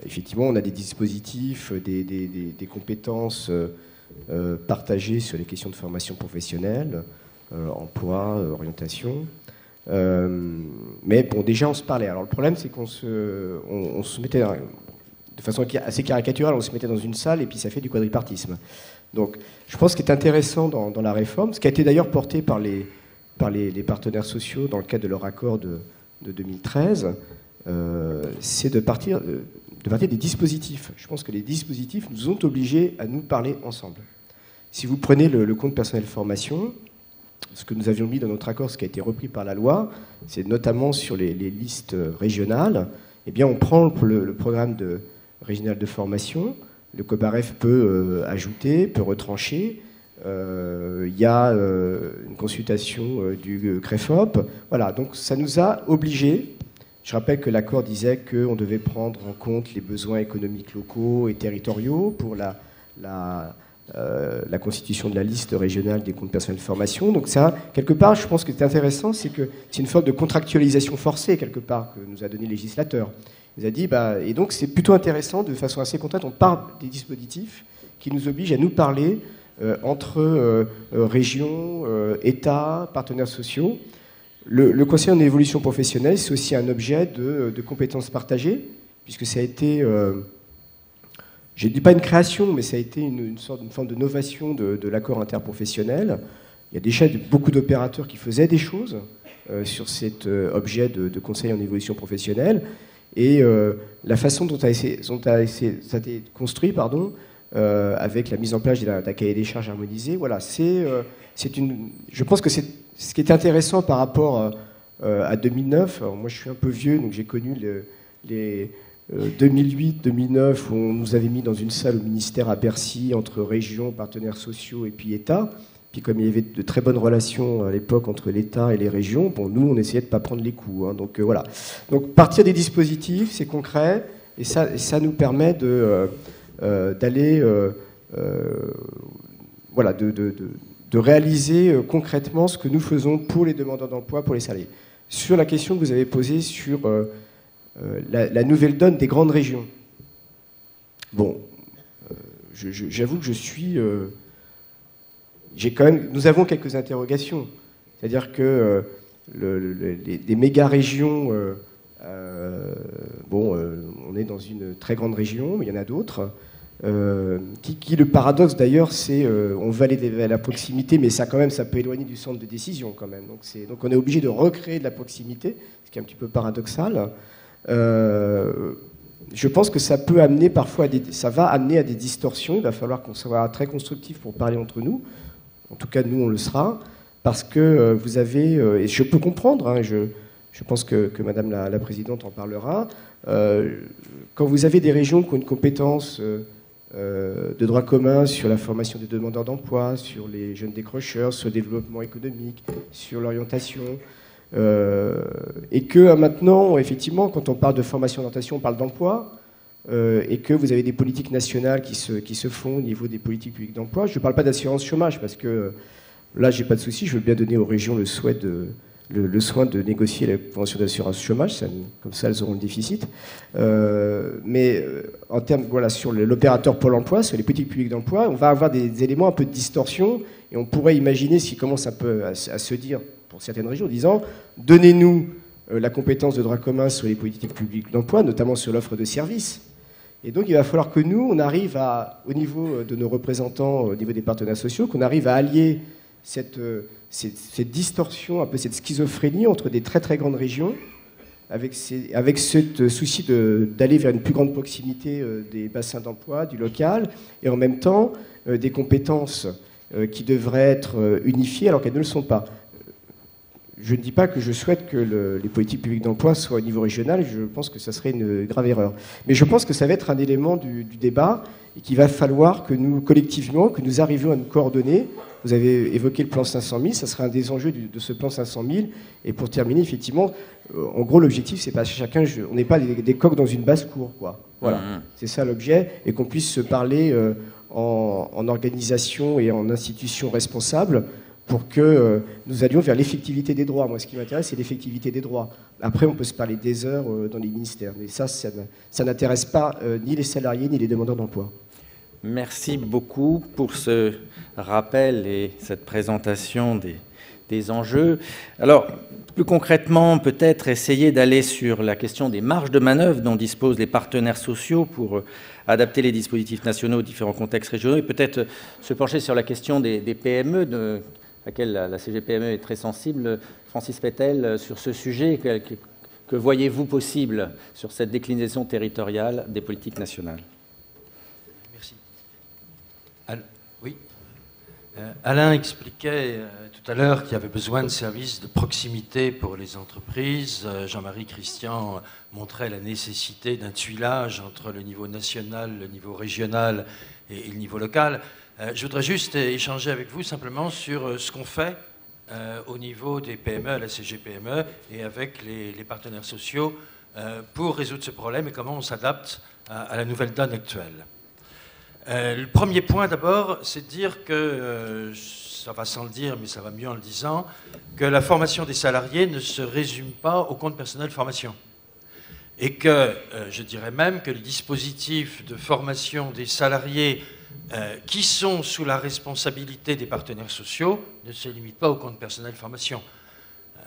Effectivement, on a des dispositifs, des compétences partagées sur les questions de formation professionnelle, emploi, orientation. Mais bon, déjà, on se parlait. Alors, le problème, c'est qu'on se mettait, de façon assez caricaturale, on se mettait dans une salle et puis ça fait du quadripartisme. Donc, je pense qu'il est intéressant dans la réforme, ce qui a été d'ailleurs porté par les partenaires sociaux dans le cadre de leur accord de 2013, c'est de partir des dispositifs. Je pense que les dispositifs nous ont obligés à nous parler ensemble. Si vous prenez le compte personnel formation, ce que nous avions mis dans notre accord, ce qui a été repris par la loi, c'est notamment sur les listes régionales, eh bien on prend le programme régional de formation, le COPAREF peut ajouter, peut retrancher, il y a une consultation du CREFOP, voilà, donc ça nous a obligés. Je rappelle que l'accord disait qu'on devait prendre en compte les besoins économiques locaux et territoriaux pour la constitution de la liste régionale des comptes personnels de formation. Donc ça, quelque part, je pense que c'est intéressant, c'est que c'est une forme de contractualisation forcée, quelque part, que nous a donné le législateur. Il nous a dit, et donc c'est plutôt intéressant, de façon assez concrète, on parle des dispositifs qui nous obligent à nous parler entre régions, États, partenaires sociaux. Le conseil en évolution professionnelle, c'est aussi un objet de compétences partagées, puisque ça a été, je ne dis pas une création, mais ça a été une forme de novation de l'accord interprofessionnel. Il y a déjà beaucoup d'opérateurs qui faisaient des choses sur cet objet de conseil en évolution professionnelle. Et la façon dont ça a été construit, avec la mise en place d'un cahier des charges harmonisé, voilà, je pense que c'est ce qui est intéressant par rapport à 2009. Alors moi, je suis un peu vieux, donc j'ai connu les 2008-2009, où on nous avait mis dans une salle au ministère à Bercy, entre régions, partenaires sociaux et puis État. Puis comme il y avait de très bonnes relations à l'époque entre l'État et les régions, bon, nous, on essayait de ne pas prendre les coups. Hein, donc voilà. Donc partir des dispositifs, c'est concret, et ça nous permet d'aller, voilà, de réaliser concrètement ce que nous faisons pour les demandeurs d'emploi, pour les salariés. Sur la question que vous avez posée sur la nouvelle donne des grandes régions. Bon, j'avoue que nous avons quelques interrogations. C'est-à-dire que des méga-régions, on est dans une très grande région, mais il y en a d'autres. Le paradoxe d'ailleurs, c'est on veut aller à la proximité, mais ça peut éloigner du centre de décision quand même. Donc on est obligé de recréer de la proximité, ce qui est un petit peu paradoxal. Je pense que ça peut amener parfois ça va amener à des distorsions. Il va falloir qu'on soit très constructif pour parler entre nous. En tout cas, nous on le sera, parce que vous avez, et je peux comprendre, hein, je pense que Madame la Présidente en parlera. Quand vous avez des régions qui ont une compétence de droit commun sur la formation des demandeurs d'emploi, sur les jeunes décrocheurs, sur le développement économique, sur l'orientation, et que maintenant, effectivement, quand on parle de formation d'orientation, on parle d'emploi, et que vous avez des politiques nationales qui se font au niveau des politiques publiques d'emploi. Je ne parle pas d'assurance chômage, parce que là, j'ai pas de souci, je veux bien donner aux régions le soin de négocier la convention d'assurance chômage, comme ça elles auront le déficit. Mais en termes, voilà, sur l'opérateur Pôle emploi, sur les politiques publiques d'emploi, on va avoir des éléments un peu de distorsion, et on pourrait imaginer, s'il commence un peu à se dire, pour certaines régions, en disant, donnez-nous la compétence de droit commun sur les politiques publiques d'emploi, notamment sur l'offre de services. Et donc il va falloir que nous, on arrive au niveau de nos représentants, au niveau des partenaires sociaux, qu'on arrive à allier cette distorsion, un peu cette schizophrénie entre des très très grandes régions, avec ce souci d'aller vers une plus grande proximité des bassins d'emploi, du local, et en même temps des compétences qui devraient être unifiées alors qu'elles ne le sont pas. Je ne dis pas que je souhaite que les politiques publiques d'emploi soient au niveau régional, je pense que ça serait une grave erreur. Mais je pense que ça va être un élément du débat et qu'il va falloir que nous, collectivement, que nous arrivions à nous coordonner. Vous avez évoqué le plan 500 000, ça sera un des enjeux de ce plan 500 000. Et pour terminer, effectivement, en gros, l'objectif, c'est pas chacun, on n'est pas des coqs dans une basse-cour, quoi. Voilà, c'est ça l'objet, et qu'on puisse se parler en organisation et en institution responsable, pour que nous allions vers l'effectivité des droits. Moi, ce qui m'intéresse, c'est l'effectivité des droits. Après, on peut se parler des heures dans les ministères, mais ça n'intéresse pas ni les salariés, ni les demandeurs d'emploi. Merci beaucoup pour ce rappel et cette présentation des enjeux. Alors, plus concrètement, peut-être essayer d'aller sur la question des marges de manœuvre dont disposent les partenaires sociaux pour adapter les dispositifs nationaux aux différents contextes régionaux, et peut-être se pencher sur la question des PME, à laquelle la CGPME est très sensible. Francis Pétel, sur ce sujet, que voyez-vous possible sur cette déclinaison territoriale des politiques nationales ? Merci. Oui. Alain expliquait tout à l'heure qu'il y avait besoin de services de proximité pour les entreprises. Jean-Marie Christian montrait la nécessité d'un tuilage entre le niveau national, le niveau régional et le niveau local. Je voudrais juste échanger avec vous simplement sur ce qu'on fait au niveau des PME, la CGPME, et avec les partenaires sociaux pour résoudre ce problème et comment on s'adapte à la nouvelle donne actuelle. Le premier point d'abord, c'est de dire que, ça va sans le dire, mais ça va mieux en le disant, que la formation des salariés ne se résume pas au compte personnel formation. Et que, je dirais même que les dispositifs de formation des salariés qui sont sous la responsabilité des partenaires sociaux ne se limitent pas au compte personnel formation.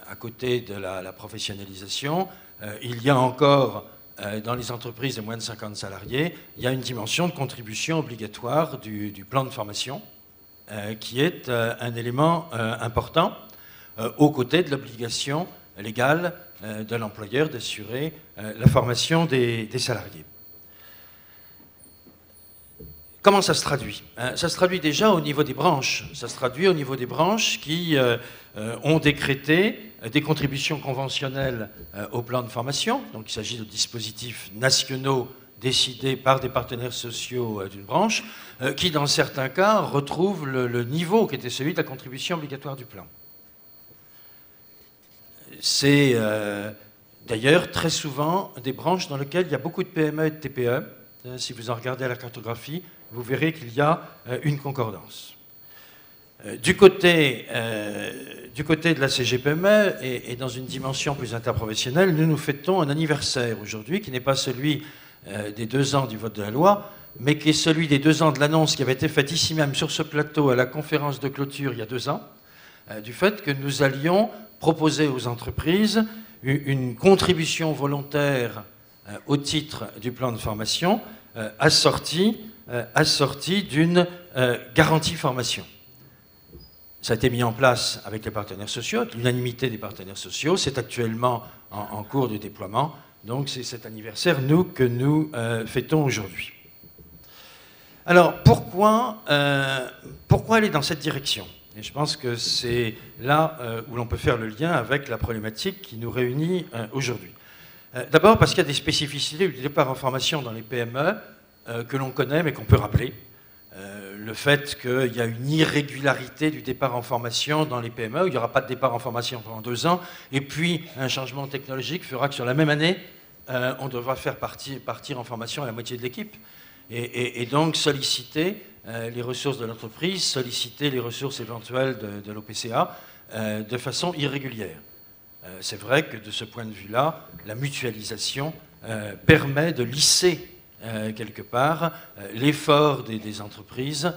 À côté de la professionnalisation, il y a encore, dans les entreprises de moins de 50 salariés, il y a une dimension de contribution obligatoire du plan de formation qui est un élément important aux côtés de l'obligation légale de l'employeur d'assurer la formation des salariés. Comment ça se traduit? Ça se traduit déjà au niveau des branches. Ça se traduit au niveau des branches qui ont décrété des contributions conventionnelles au plan de formation. Donc il s'agit de dispositifs nationaux décidés par des partenaires sociaux d'une branche, qui dans certains cas retrouvent le niveau qui était celui de la contribution obligatoire du plan. C'est d'ailleurs très souvent des branches dans lesquelles il y a beaucoup de PME et de TPE. Si vous en regardez à la cartographie, vous verrez qu'il y a une concordance. Du côté de la CGPME et dans une dimension plus interprofessionnelle, nous fêtons un anniversaire aujourd'hui qui n'est pas celui des 2 ans du vote de la loi, mais qui est celui des 2 ans de l'annonce qui avait été faite ici même sur ce plateau à la conférence de clôture il y a 2 ans, du fait que nous allions proposer aux entreprises une contribution volontaire au titre du plan de formation assortie d'une garantie formation. Ça a été mis en place avec les partenaires sociaux, avec l'unanimité des partenaires sociaux. C'est actuellement en cours de déploiement. Donc c'est cet anniversaire, que nous fêtons aujourd'hui. Alors pourquoi aller dans cette direction? Et je pense que c'est là où l'on peut faire le lien avec la problématique qui nous réunit aujourd'hui. D'abord parce qu'il y a des spécificités du départ en formation dans les PME que l'on connaît mais qu'on peut rappeler. Le fait qu'il y a une irrégularité du départ en formation dans les PME, où il n'y aura pas de départ en formation pendant 2 ans, et puis un changement technologique fera que sur la même année, on devra faire partir en formation à la moitié de l'équipe. Et donc solliciter les ressources de l'entreprise, solliciter les ressources éventuelles de l'OPCA de façon irrégulière. C'est vrai que de ce point de vue-là, la mutualisation permet de lisser quelque part l'effort des entreprises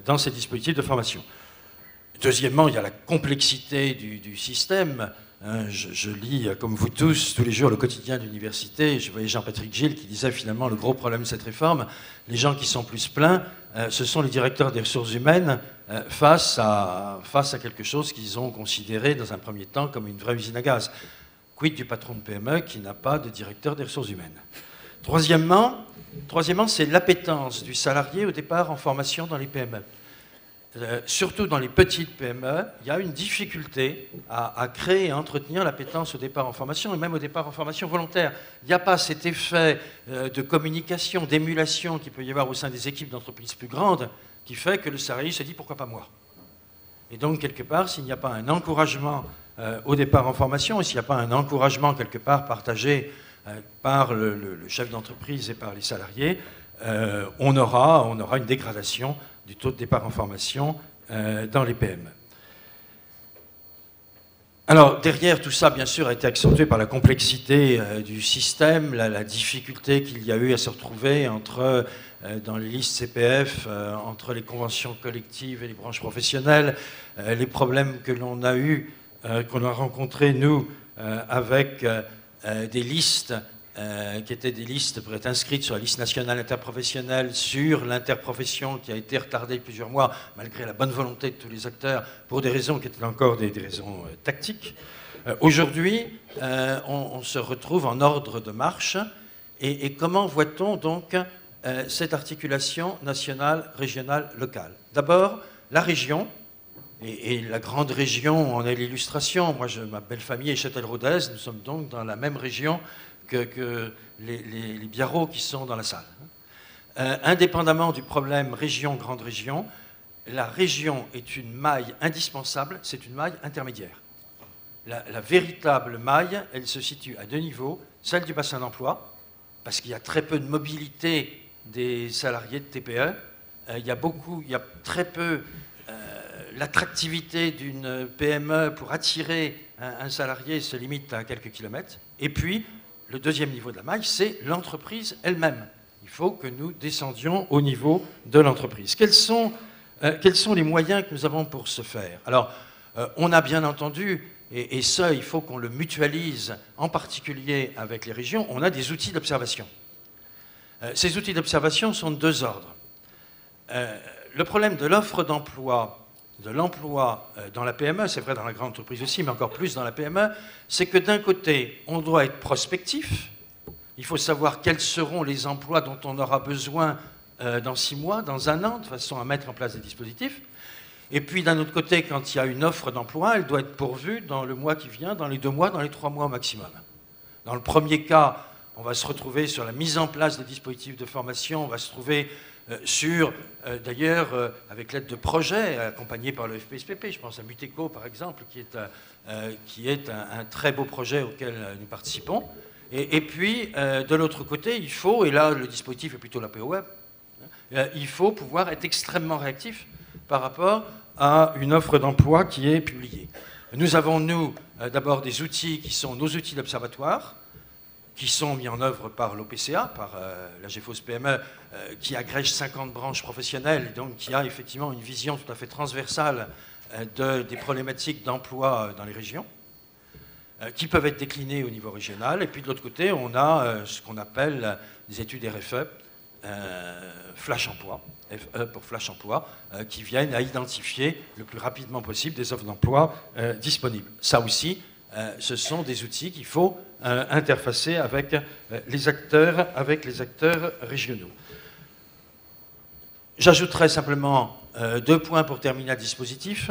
dans ces dispositifs de formation. Deuxièmement, il y a la complexité du système. Je lis, comme vous tous les jours, le quotidien d'université. Je voyais Jean-Patrick Gilles qui disait finalement le gros problème de cette réforme, les gens qui sont plus pleins, ce sont les directeurs des ressources humaines face à quelque chose qu'ils ont considéré dans un premier temps comme une vraie usine à gaz. Quid du patron de PME qui n'a pas de directeur des ressources humaines? Troisièmement, c'est l'appétence du salarié au départ en formation dans les PME. Surtout dans les petites PME, il y a une difficulté à créer et à entretenir l'appétence au départ en formation et même au départ en formation volontaire. Il n'y a pas cet effet de communication, d'émulation qu'il peut y avoir au sein des équipes d'entreprises plus grandes qui fait que le salarié se dit pourquoi pas moi. Et donc quelque part, s'il n'y a pas un encouragement au départ en formation et s'il n'y a pas un encouragement quelque part partagé par le chef d'entreprise et par les salariés, on aura une dégradation du taux de départ en formation dans les PME. Alors, derrière tout ça, bien sûr, a été accentué par la complexité du système, la difficulté qu'il y a eu à se retrouver dans les listes CPF, entre les conventions collectives et les branches professionnelles, les problèmes que l'on a eu, qu'on a rencontrés, nous, avec des listes qui étaient des listes pour être inscrites sur la liste nationale interprofessionnelle, sur l'interprofession qui a été retardée plusieurs mois, malgré la bonne volonté de tous les acteurs, pour des raisons qui étaient encore des raisons tactiques. Aujourd'hui, on se retrouve en ordre de marche. Et comment voit-on donc cette articulation nationale, régionale, locale? D'abord, la région Et la grande région en est l'illustration. Moi, ma belle famille est Châtel-Rodez. Nous sommes donc dans la même région que les Biarros qui sont dans la salle. Indépendamment du problème région-grande région, la région est une maille indispensable, c'est une maille intermédiaire. La véritable maille, elle se situe à deux niveaux, celle du bassin d'emploi, parce qu'il y a très peu de mobilité des salariés de TPE, il y a très peu l'attractivité d'une PME pour attirer un salarié se limite à quelques kilomètres. Et puis, le deuxième niveau de la maille, c'est l'entreprise elle-même. Il faut que nous descendions au niveau de l'entreprise. Quels sont les moyens que nous avons pour ce faire? Alors, on a bien entendu, et ça, il faut qu'on le mutualise, en particulier avec les régions, on a des outils d'observation. Ces outils d'observation sont de deux ordres. Le problème de l'offre d'emploi, de l'emploi dans la PME, c'est vrai dans la grande entreprise aussi, mais encore plus dans la PME, c'est que d'un côté, on doit être prospectif. Il faut savoir quels seront les emplois dont on aura besoin dans 6 mois, dans 1 an, de façon à mettre en place des dispositifs. Et puis d'un autre côté, quand il y a une offre d'emploi, elle doit être pourvue dans le mois qui vient, dans les 2 mois, dans les 3 mois au maximum. Dans le premier cas, on va se retrouver sur la mise en place des dispositifs de formation, on va se trouver d'ailleurs, avec l'aide de projets accompagnés par le FPSPP, je pense à Muteco par exemple, qui est un très beau projet auquel nous participons. Et puis, de l'autre côté, il faut, et là le dispositif est plutôt l'APO Web, il faut pouvoir être extrêmement réactif par rapport à une offre d'emploi qui est publiée. Nous avons, nous, d'abord des outils qui sont nos outils d'observatoire, qui sont mis en œuvre par l'OPCA, par la GFOS PME, qui agrège 50 branches professionnelles, donc qui a effectivement une vision tout à fait transversale des problématiques d'emploi dans les régions, qui peuvent être déclinées au niveau régional. Et puis de l'autre côté, on a ce qu'on appelle des études RFE, Flash Emploi, FE pour Flash Emploi, qui viennent à identifier le plus rapidement possible des offres d'emploi disponibles. Ça aussi, ce sont des outils qu'il faut interfacer avec les acteurs régionaux. J'ajouterai simplement 2 points pour terminer le dispositif.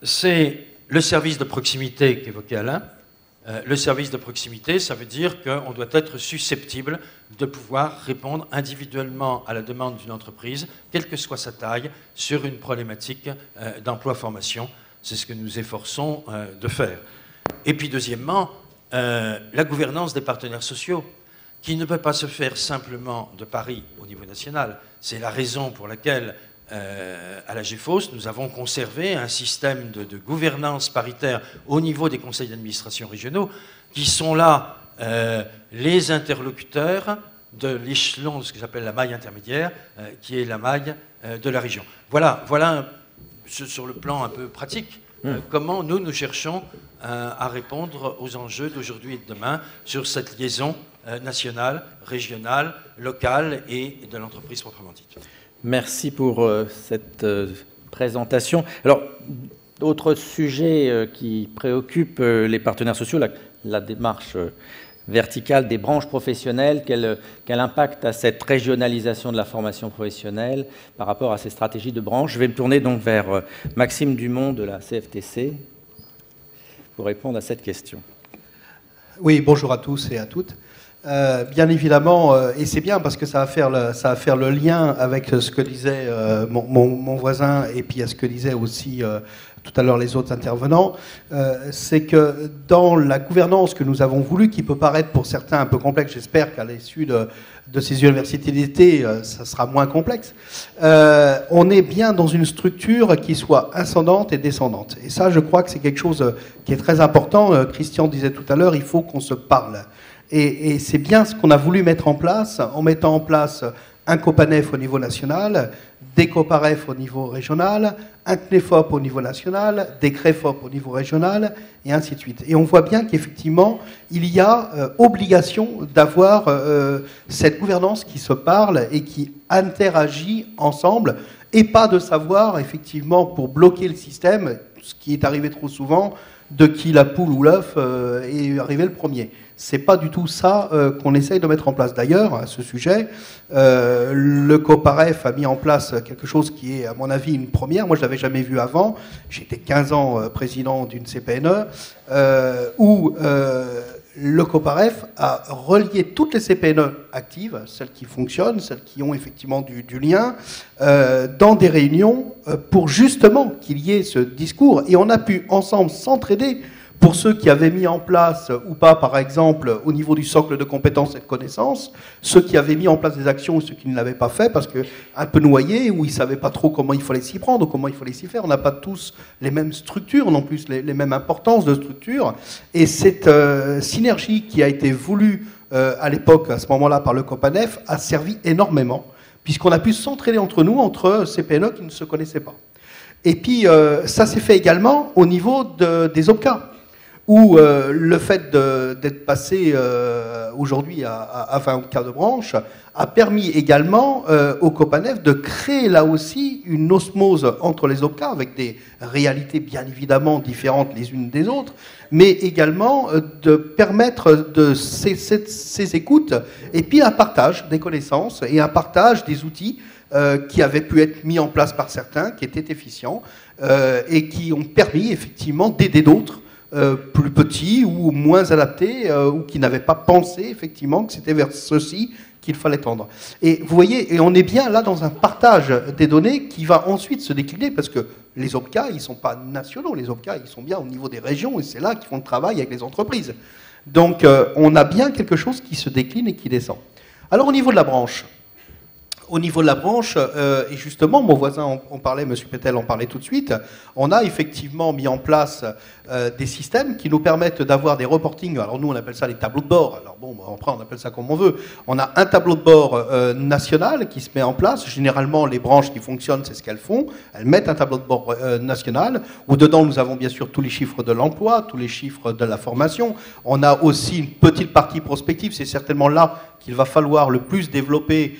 C'est le service de proximité qu'évoquait Alain. Le service de proximité, ça veut dire qu'on doit être susceptible de pouvoir répondre individuellement à la demande d'une entreprise, quelle que soit sa taille, sur une problématique d'emploi-formation. C'est ce que nous efforçons de faire. Et puis deuxièmement, la gouvernance des partenaires sociaux, qui ne peut pas se faire simplement de Paris au niveau national. C'est la raison pour laquelle, à la GFOS, nous avons conservé un système de gouvernance paritaire au niveau des conseils d'administration régionaux, qui sont là les interlocuteurs de l'échelon de ce que j'appelle la maille intermédiaire, qui est la maille de la région. Voilà sur le plan un peu pratique, comment nous cherchons à répondre aux enjeux d'aujourd'hui et de demain sur cette liaison nationale, régionale, locale et de l'entreprise proprement dite. Merci pour cette présentation. Alors, d'autres sujets qui préoccupent les partenaires sociaux, la démarche verticale des branches professionnelles, quel impact a cette régionalisation de la formation professionnelle par rapport à ces stratégies de branche? Je vais me tourner donc vers Maxime Dumont de la CFTC pour répondre à cette question. Oui, bonjour à tous et à toutes. Bien évidemment, et c'est bien parce que ça va faire le lien avec ce que disait mon voisin et puis à ce que disaient aussi tout à l'heure les autres intervenants, c'est que dans la gouvernance que nous avons voulu, qui peut paraître pour certains un peu complexe, j'espère qu'à l'issue de ces universités d'été, ça sera moins complexe, on est bien dans une structure qui soit ascendante et descendante. Et ça, je crois que c'est quelque chose qui est très important. Christian disait tout à l'heure, il faut qu'on se parle. Et c'est bien ce qu'on a voulu mettre en place, en mettant en place un COPANEF au niveau national, des COPAREF au niveau régional, un CNEFOP au niveau national, des CREFOP au niveau régional, et ainsi de suite. Et on voit bien qu'effectivement, il y a obligation d'avoir cette gouvernance qui se parle et qui interagit ensemble, et pas de savoir, effectivement, pour bloquer le système, ce qui est arrivé trop souvent, de qui la poule ou l'œuf est arrivé le premier. C'est pas du tout ça qu'on essaye de mettre en place. D'ailleurs, à ce sujet, le COPAREF a mis en place quelque chose qui est, à mon avis, une première. Moi, je l'avais jamais vu avant. J'étais 15 ans président d'une CPNE, où le COPAREF a relié toutes les CPNE actives, celles qui fonctionnent, celles qui ont effectivement du lien, dans des réunions pour justement qu'il y ait ce discours. Et on a pu ensemble s'entraider pour ceux qui avaient mis en place ou pas, par exemple, au niveau du socle de compétences et de connaissances, ceux qui avaient mis en place des actions ou ceux qui ne l'avaient pas fait parce qu'un peu noyés, ou ils ne savaient pas trop comment il fallait s'y prendre, ou comment il fallait s'y faire. On n'a pas tous les mêmes structures, non plus les mêmes importances de structure. Et cette synergie qui a été voulue à l'époque, à ce moment-là, par le COPANEF, a servi énormément, puisqu'on a pu s'entraider entre nous, entre CPNE qui ne se connaissaient pas. Et puis, ça s'est fait également au niveau des OPCA, où le fait d'être passé aujourd'hui à 20 OPCA de branche a permis également au COPANEF de créer là aussi une osmose entre les OPCA, avec des réalités bien évidemment différentes les unes des autres, mais également de permettre de ces écoutes, et puis un partage des connaissances et un partage des outils qui avaient pu être mis en place par certains, qui étaient efficients, et qui ont permis effectivement d'aider d'autres, plus petits ou moins adaptés, ou qui n'avaient pas pensé effectivement que c'était vers ceci qu'il fallait tendre. Et vous voyez, et on est bien là dans un partage des données qui va ensuite se décliner, parce que les OPCA, ils ne sont pas nationaux, les OPCA, ils sont bien au niveau des régions, et c'est là qu'ils font le travail avec les entreprises. Donc on a bien quelque chose qui se décline et qui descend. Alors au niveau de la branche, et justement, mon voisin en parlait, M. Pétel en parlait tout de suite, on a effectivement mis en place des systèmes qui nous permettent d'avoir des reportings. Alors nous, on appelle ça les tableaux de bord. Alors bon, après, on appelle ça comme on veut. On a un tableau de bord national qui se met en place. Généralement, les branches qui fonctionnent, c'est ce qu'elles font. Elles mettent un tableau de bord national, où dedans, nous avons bien sûr tous les chiffres de l'emploi, tous les chiffres de la formation. On a aussi une petite partie prospective. C'est certainement là qu'il va falloir le plus développer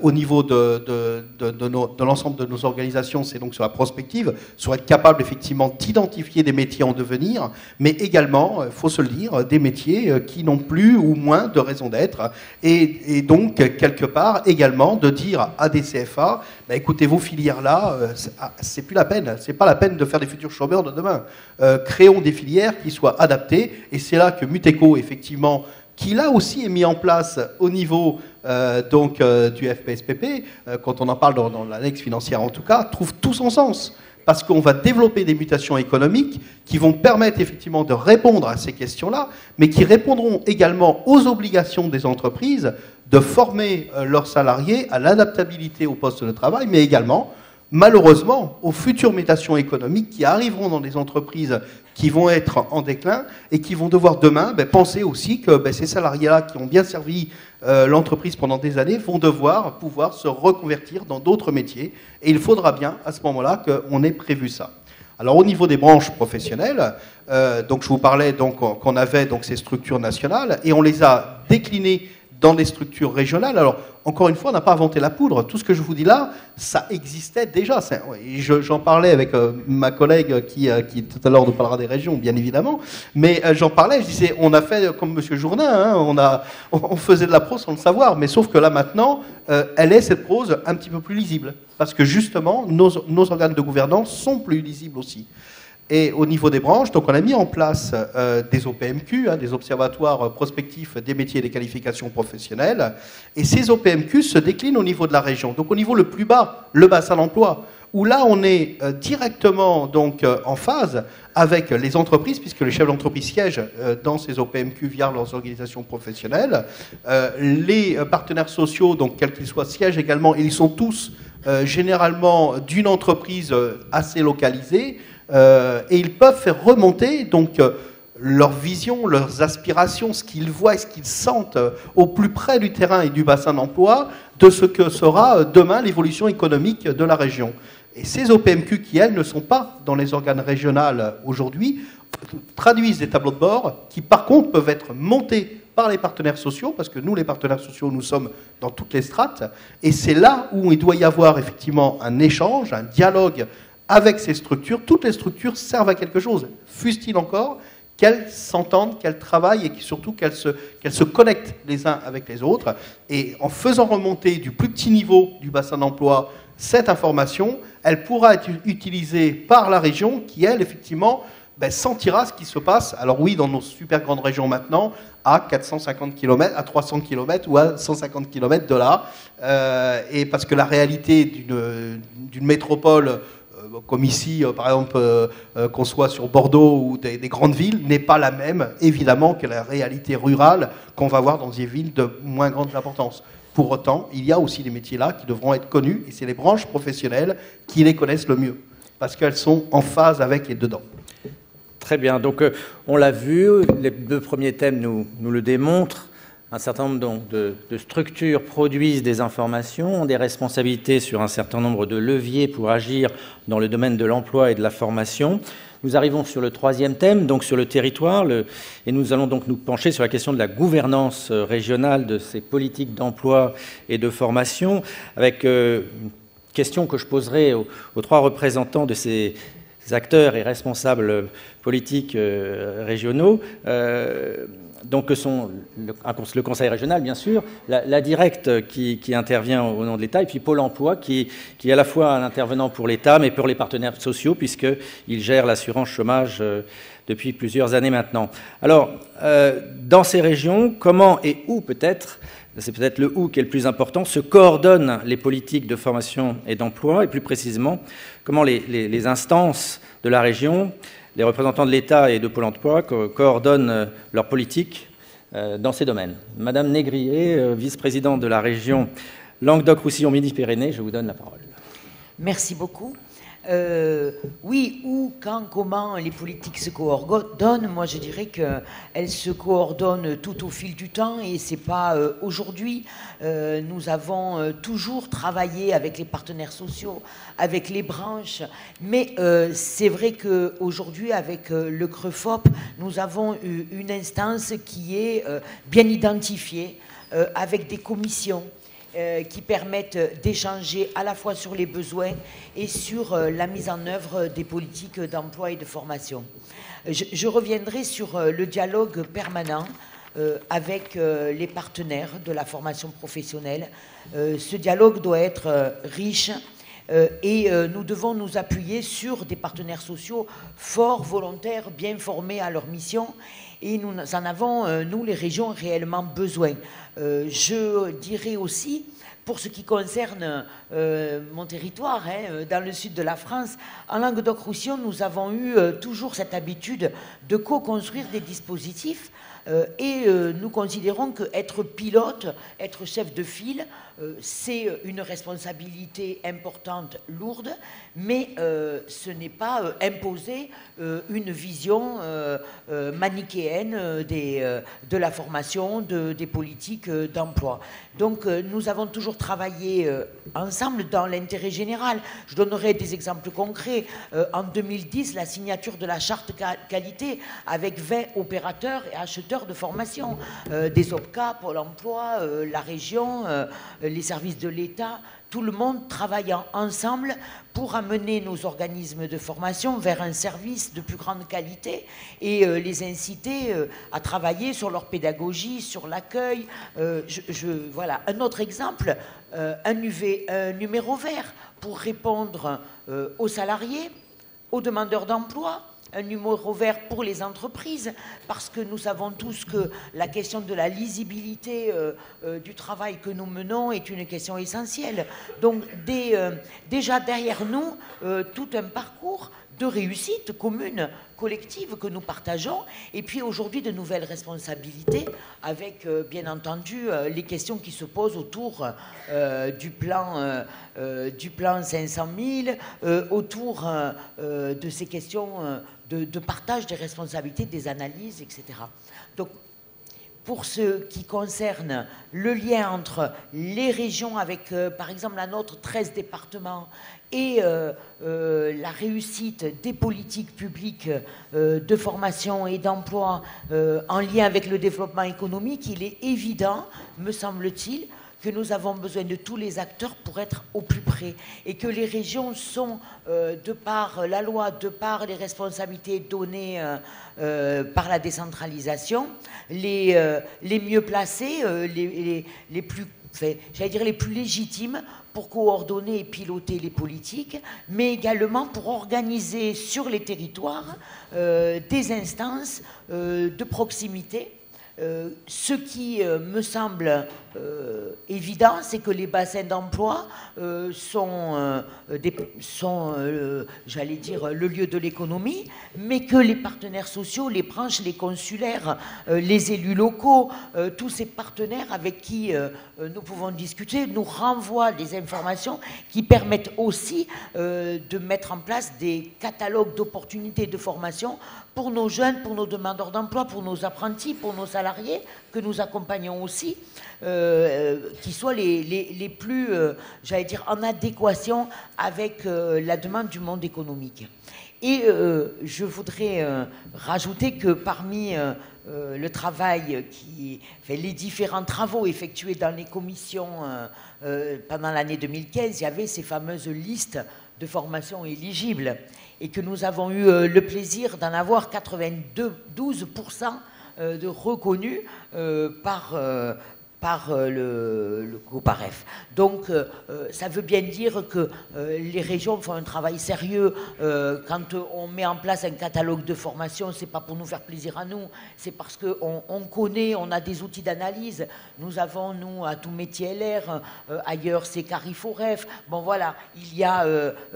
au niveau de l'ensemble de nos organisations, c'est donc sur la prospective, sur être capable effectivement d'identifier des métiers en devenir, mais également, il faut se le dire, des métiers qui n'ont plus ou moins de raison d'être, et donc quelque part également de dire à des CFA, bah, écoutez, vos filières-là, c'est plus la peine, c'est pas la peine de faire des futurs chômeurs de demain. Créons des filières qui soient adaptées, et c'est là que Muteco, effectivement, qui là aussi est mis en place au niveau du FPSPP, quand on en parle dans l'annexe financière en tout cas, trouve tout son sens. Parce qu'on va développer des mutations économiques qui vont permettre effectivement de répondre à ces questions-là, mais qui répondront également aux obligations des entreprises de former leurs salariés à l'adaptabilité au poste de travail, mais également, malheureusement, aux futures mutations économiques qui arriveront dans des entreprises qui vont être en déclin et qui vont devoir demain penser aussi que ces salariés-là qui ont bien servi l'entreprise pendant des années vont devoir pouvoir se reconvertir dans d'autres métiers. Et il faudra bien, à ce moment-là, qu'on ait prévu ça. Alors, au niveau des branches professionnelles, donc je vous parlais qu'on avait donc, ces structures nationales et on les a déclinées dans des structures régionales. Alors, encore une fois, on n'a pas inventé la poudre. Tout ce que je vous dis là, ça existait déjà. J'en parlais avec ma collègue qui tout à l'heure nous parlera des régions, bien évidemment. Mais j'en parlais, je disais, on a fait comme M. Jourdain, hein, on faisait de la prose sans le savoir. Mais sauf que là, maintenant, elle est, cette prose, un petit peu plus lisible. Parce que justement, nos organes de gouvernance sont plus lisibles aussi. Et au niveau des branches, donc on a mis en place des OPMQ, des observatoires prospectifs des métiers et des qualifications professionnelles. Et ces OPMQ se déclinent au niveau de la région. Donc au niveau le plus bas, le bassin d'emploi, où là on est directement donc, en phase avec les entreprises, puisque les chefs d'entreprise siègent dans ces OPMQ via leurs organisations professionnelles. Les partenaires sociaux, donc quels qu'ils soient, siègent également, et ils sont tous généralement d'une entreprise assez localisée. Et ils peuvent faire remonter donc leur vision, leurs aspirations, ce qu'ils voient et ce qu'ils sentent au plus près du terrain et du bassin d'emploi de ce que sera demain l'évolution économique de la région. Et ces OPMQ qui, elles, ne sont pas dans les organes régionaux aujourd'hui, traduisent des tableaux de bord qui, par contre, peuvent être montés par les partenaires sociaux, parce que nous, les partenaires sociaux, nous sommes dans toutes les strates, et c'est là où il doit y avoir effectivement un échange, un dialogue avec ces structures. Toutes les structures servent à quelque chose, fussent-ils encore qu'elles s'entendent, qu'elles travaillent et surtout qu'elles se connectent les uns avec les autres. Et en faisant remonter du plus petit niveau du bassin d'emploi cette information, elle pourra être utilisée par la région qui, elle, effectivement, sentira ce qui se passe. Alors oui, dans nos super grandes régions maintenant, à 450 km, à 300 km ou à 150 km de là. Et parce que la réalité d'une métropole comme ici, par exemple, qu'on soit sur Bordeaux ou des grandes villes, n'est pas la même, évidemment, que la réalité rurale qu'on va voir dans des villes de moins grande importance. Pour autant, il y a aussi des métiers là qui devront être connus, et c'est les branches professionnelles qui les connaissent le mieux, parce qu'elles sont en phase avec et dedans. Très bien, donc on l'a vu, les 2 premiers thèmes nous le démontrent. Un certain nombre donc, de structures produisent des informations, ont des responsabilités sur un certain nombre de leviers pour agir dans le domaine de l'emploi et de la formation. Nous arrivons sur le 3e thème, donc sur le territoire, et nous allons donc nous pencher sur la question de la gouvernance régionale de ces politiques d'emploi et de formation, avec une question que je poserai aux 3 représentants de ces acteurs et responsables politiques régionaux. Donc, que sont le Conseil régional, bien sûr, la Directe qui intervient au nom de l'État, et puis Pôle emploi qui est à la fois un intervenant pour l'État, mais pour les partenaires sociaux, puisqu'il gère l'assurance chômage depuis plusieurs années maintenant. Alors, dans ces régions, comment et où peut-être, c'est peut-être le où qui est le plus important, se coordonnent les politiques de formation et d'emploi, et plus précisément, comment les instances de la région, les représentants de l'État et de Pôle emploi coordonnent leurs politiques dans ces domaines. Madame Négrier, vice-présidente de la région Languedoc-Roussillon-Midi-Pyrénées, je vous donne la parole. Merci beaucoup. Oui, où, quand, comment les politiques se coordonnent, moi je dirais qu'elles se coordonnent tout au fil du temps et c'est pas aujourd'hui. Nous avons toujours travaillé avec les partenaires sociaux, avec les branches, mais c'est vrai qu'aujourd'hui avec le CREFOP, nous avons une instance qui est bien identifiée avec des commissions qui permettent d'échanger à la fois sur les besoins et sur la mise en œuvre des politiques d'emploi et de formation. Je reviendrai sur le dialogue permanent avec les partenaires de la formation professionnelle. Ce dialogue doit être riche et nous devons nous appuyer sur des partenaires sociaux forts, volontaires, bien formés à leur mission. Et nous en avons, nous, les régions, réellement besoin. Je dirais aussi, pour ce qui concerne mon territoire, dans le sud de la France, en Languedoc-Roussillon, nous avons eu toujours cette habitude de co-construire des dispositifs et nous considérons qu'être pilote, être chef de file, c'est une responsabilité importante, lourde, mais ce n'est pas imposer une vision manichéenne de la formation, des politiques d'emploi. Donc nous avons toujours travaillé ensemble dans l'intérêt général. Je donnerai des exemples concrets. En 2010, la signature de la charte qualité avec 20 opérateurs et acheteurs de formation, des OPCA, Pôle emploi, la région, les services de l'État, tout le monde travaillant ensemble pour amener nos organismes de formation vers un service de plus grande qualité et les inciter à travailler sur leur pédagogie, sur l'accueil. Voilà. Un autre exemple, un numéro vert pour répondre aux salariés, aux demandeurs d'emploi, un numéro vert pour les entreprises, parce que nous savons tous que la question de la lisibilité du travail que nous menons est une question essentielle. Donc déjà derrière nous, tout un parcours de réussite commune, collective que nous partageons, et puis aujourd'hui de nouvelles responsabilités avec bien entendu les questions qui se posent autour du plan 500 000, autour de ces questions de partage des responsabilités, des analyses, etc. Donc, pour ce qui concerne le lien entre les régions avec, par exemple, la nôtre, 13 départements, et la réussite des politiques publiques de formation et d'emploi en lien avec le développement économique, il est évident, me semble-t-il, que nous avons besoin de tous les acteurs pour être au plus près et que les régions sont, de par la loi, de par les responsabilités données par la décentralisation, les mieux placées, les plus, j'allais dire les plus légitimes pour coordonner et piloter les politiques, mais également pour organiser sur les territoires des instances de proximité. Ce qui me semble évident, c'est que les bassins d'emploi sont j'allais dire, le lieu de l'économie, mais que les partenaires sociaux, les branches, les consulaires, les élus locaux, tous ces partenaires avec qui nous pouvons discuter, nous renvoient des informations qui permettent aussi de mettre en place des catalogues d'opportunités de formation pour nos jeunes, pour nos demandeurs d'emploi, pour nos apprentis, pour nos salariés, que nous accompagnons aussi, qui soient les plus, j'allais dire, en adéquation avec la demande du monde économique. Et je voudrais rajouter que parmi le travail les différents travaux effectués dans les commissions pendant l'année 2015, il y avait ces fameuses listes de formation éligibles et que nous avons eu le plaisir d'en avoir 92% de reconnus par le COPAREF. Donc, ça veut bien dire que les régions font un travail sérieux. Quand on met en place un catalogue de formation, c'est pas pour nous faire plaisir à nous, c'est parce qu'on connaît, on a des outils d'analyse. Nous avons, nous, à Tout Métier LR, ailleurs c'est Cariforef. Bon voilà, il y a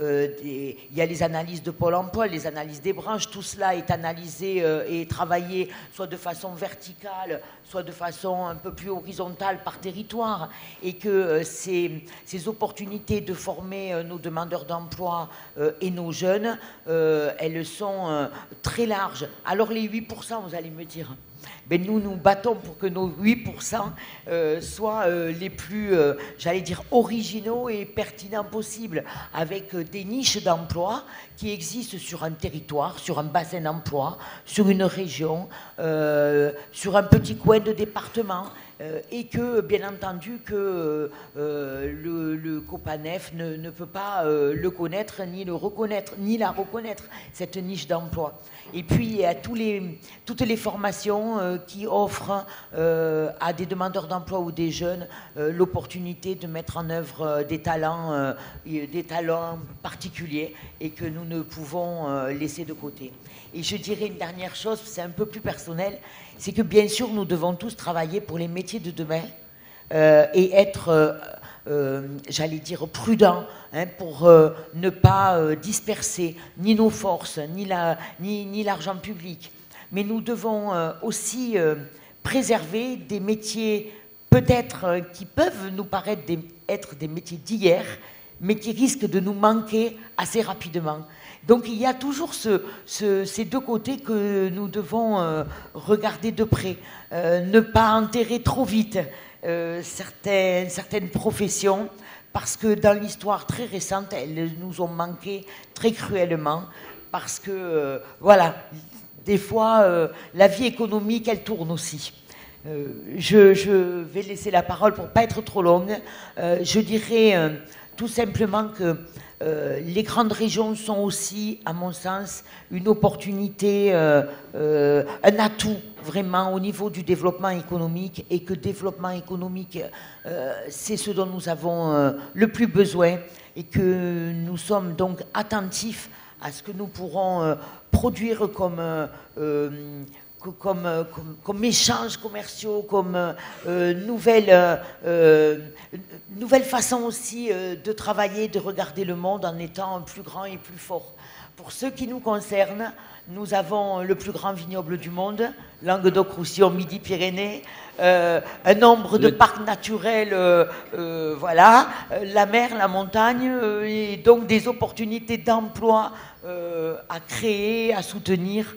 les analyses de Pôle emploi, les analyses des branches, tout cela est analysé et travaillé soit de façon verticale, soit de façon un peu plus horizontale par territoire, et que ces opportunités de former nos demandeurs d'emploi et nos jeunes, elles sont très larges. Alors les 8%, vous allez me dire, ben nous nous battons pour que nos 8% soient les plus, j'allais dire, originaux et pertinents possibles, avec des niches d'emploi qui existent sur un territoire, sur un bassin d'emploi, sur une région, sur un petit coin de département. Et que, bien entendu, que le COPANEF ne peut pas le connaître, ni le reconnaître, ni la reconnaître, cette niche d'emploi. Et puis, il y a toutes les formations qui offrent à des demandeurs d'emploi ou des jeunes l'opportunité de mettre en œuvre des talents particuliers et que nous ne pouvons laisser de côté. Et je dirais une dernière chose, c'est un peu plus personnel, c'est que bien sûr nous devons tous travailler pour les métiers de demain et être, j'allais dire, prudents pour ne pas disperser ni nos forces, ni l'argent public. Mais nous devons aussi préserver des métiers peut-être qui peuvent nous paraître être des métiers d'hier, mais qui risquent de nous manquer assez rapidement. Donc il y a toujours ces deux côtés que nous devons regarder de près. Ne pas enterrer trop vite certaines professions, parce que dans l'histoire très récente, elles nous ont manqué très cruellement, parce que, voilà, des fois, la vie économique, elle tourne aussi. Je vais laisser la parole pour ne pas être trop longue. Je dirais tout simplement que les grandes régions sont aussi, à mon sens, une opportunité, un atout vraiment au niveau du développement économique, et que développement économique, c'est ce dont nous avons le plus besoin, et que nous sommes donc attentifs à ce que nous pourrons produire comme échanges commerciaux, comme nouvelle façon aussi de travailler, de regarder le monde en étant plus grand et plus fort. Pour ce qui nous concerne, nous avons le plus grand vignoble du monde, Languedoc-Roussillon, Midi-Pyrénées, un nombre de parcs naturels, voilà, la mer, la montagne, et donc des opportunités d'emploi à créer, à soutenir,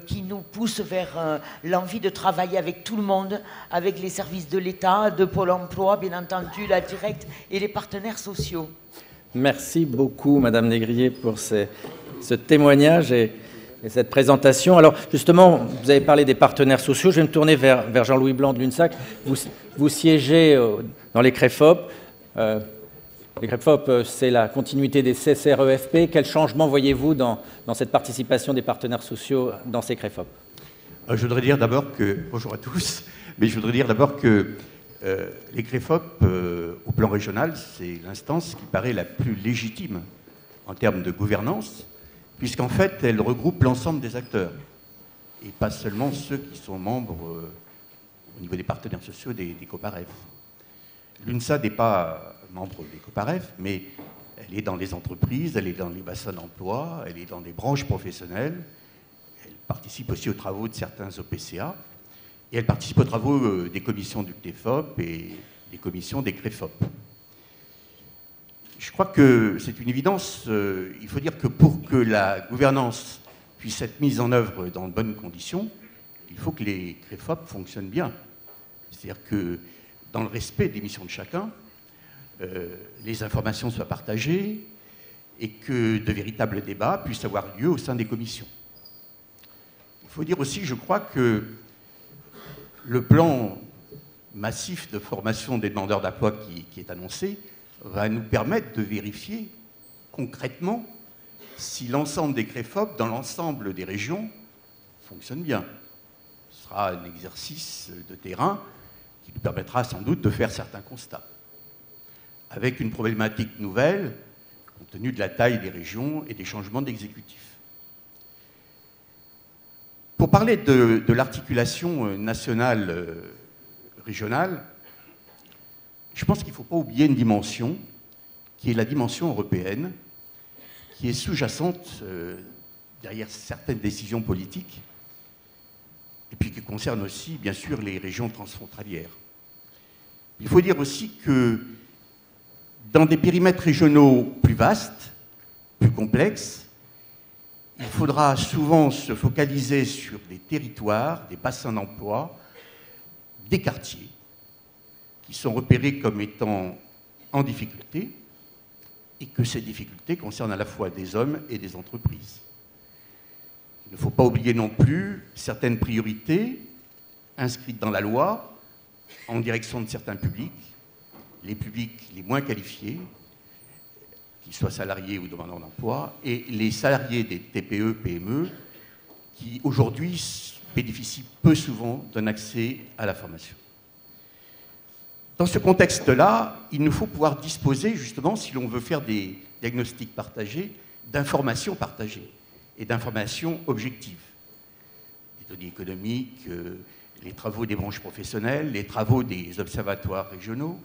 qui nous poussent vers l'envie de travailler avec tout le monde, avec les services de l'État, de Pôle emploi, bien entendu, la Directe et les partenaires sociaux. Merci beaucoup, Madame Négrier, pour ce témoignage et cette présentation. Alors, justement, vous avez parlé des partenaires sociaux. Je vais me tourner vers Jean-Louis Blanc de l'UNSAC. Vous siégez dans les CREFOP. Les CREFOP, c'est la continuité des CSREFP. Quel changement voyez-vous dans cette participation des partenaires sociaux dans ces CREFOP? Je voudrais dire d'abord que, bonjour à tous, mais je voudrais dire d'abord que les CREFOP, au plan régional, c'est l'instance qui paraît la plus légitime en termes de gouvernance, puisqu'en fait, elle regroupe l'ensemble des acteurs, et pas seulement ceux qui sont membres au niveau des partenaires sociaux des COPAREF. L'UNSA n'est pas membre des COPAREF, mais elle est dans les entreprises, elle est dans les bassins d'emploi, elle est dans les branches professionnelles, elle participe aussi aux travaux de certains OPCA, et elle participe aux travaux des commissions du CNEFOP et des commissions des CREFOP. Je crois que c'est une évidence. Il faut dire que pour que la gouvernance puisse être mise en œuvre dans de bonnes conditions, il faut que les CREFOP fonctionnent bien. C'est-à-dire que dans le respect des missions de chacun, les informations soient partagées et que de véritables débats puissent avoir lieu au sein des commissions. Il faut dire aussi, je crois, que le plan massif de formation des demandeurs d'emploi qui est annoncé va nous permettre de vérifier concrètement si l'ensemble des CREFOP dans l'ensemble des régions fonctionne bien. Ce sera un exercice de terrain qui nous permettra sans doute de faire certains constats, avec une problématique nouvelle, compte tenu de la taille des régions et des changements d'exécutif. Pour parler de l'articulation nationale régionale, je pense qu'il ne faut pas oublier une dimension qui est la dimension européenne, qui est sous-jacente derrière certaines décisions politiques, et puis qui concerne aussi, bien sûr, les régions transfrontalières. Il faut dire aussi que dans des périmètres régionaux plus vastes, plus complexes, il faudra souvent se focaliser sur des territoires, des bassins d'emploi, des quartiers, qui sont repérés comme étant en difficulté, et que ces difficultés concernent à la fois des hommes et des entreprises. Il ne faut pas oublier non plus certaines priorités inscrites dans la loi en direction de certains publics, les publics les moins qualifiés, qu'ils soient salariés ou demandeurs d'emploi, et les salariés des TPE, PME, qui aujourd'hui bénéficient peu souvent d'un accès à la formation. Dans ce contexte-là, il nous faut pouvoir disposer, justement, si l'on veut faire des diagnostics partagés, d'informations partagées et d'informations objectives. Les données économiques, les travaux des branches professionnelles, les travaux des observatoires régionaux.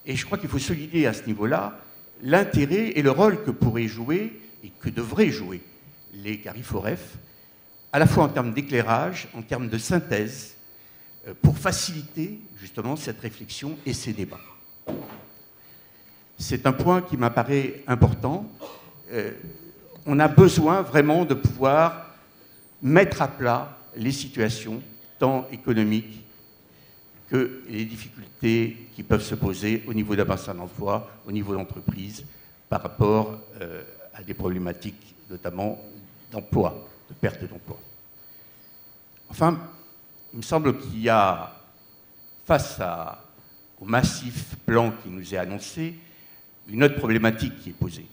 Et je crois qu'il faut souligner à ce niveau-là l'intérêt et le rôle que pourraient jouer et que devraient jouer les CARIFOREF, à la fois en termes d'éclairage, en termes de synthèse, pour faciliter justement cette réflexion et ces débats. C'est un point qui m'apparaît important. On a besoin vraiment de pouvoir mettre à plat les situations, tant économiques que les difficultés qui peuvent se poser au niveau d'un bassin d'emploi, au niveau d'entreprise, par rapport à des problématiques notamment d'emploi, de perte d'emploi. Enfin, il me semble qu'il y a, face au massif plan qui nous est annoncé, une autre problématique qui est posée,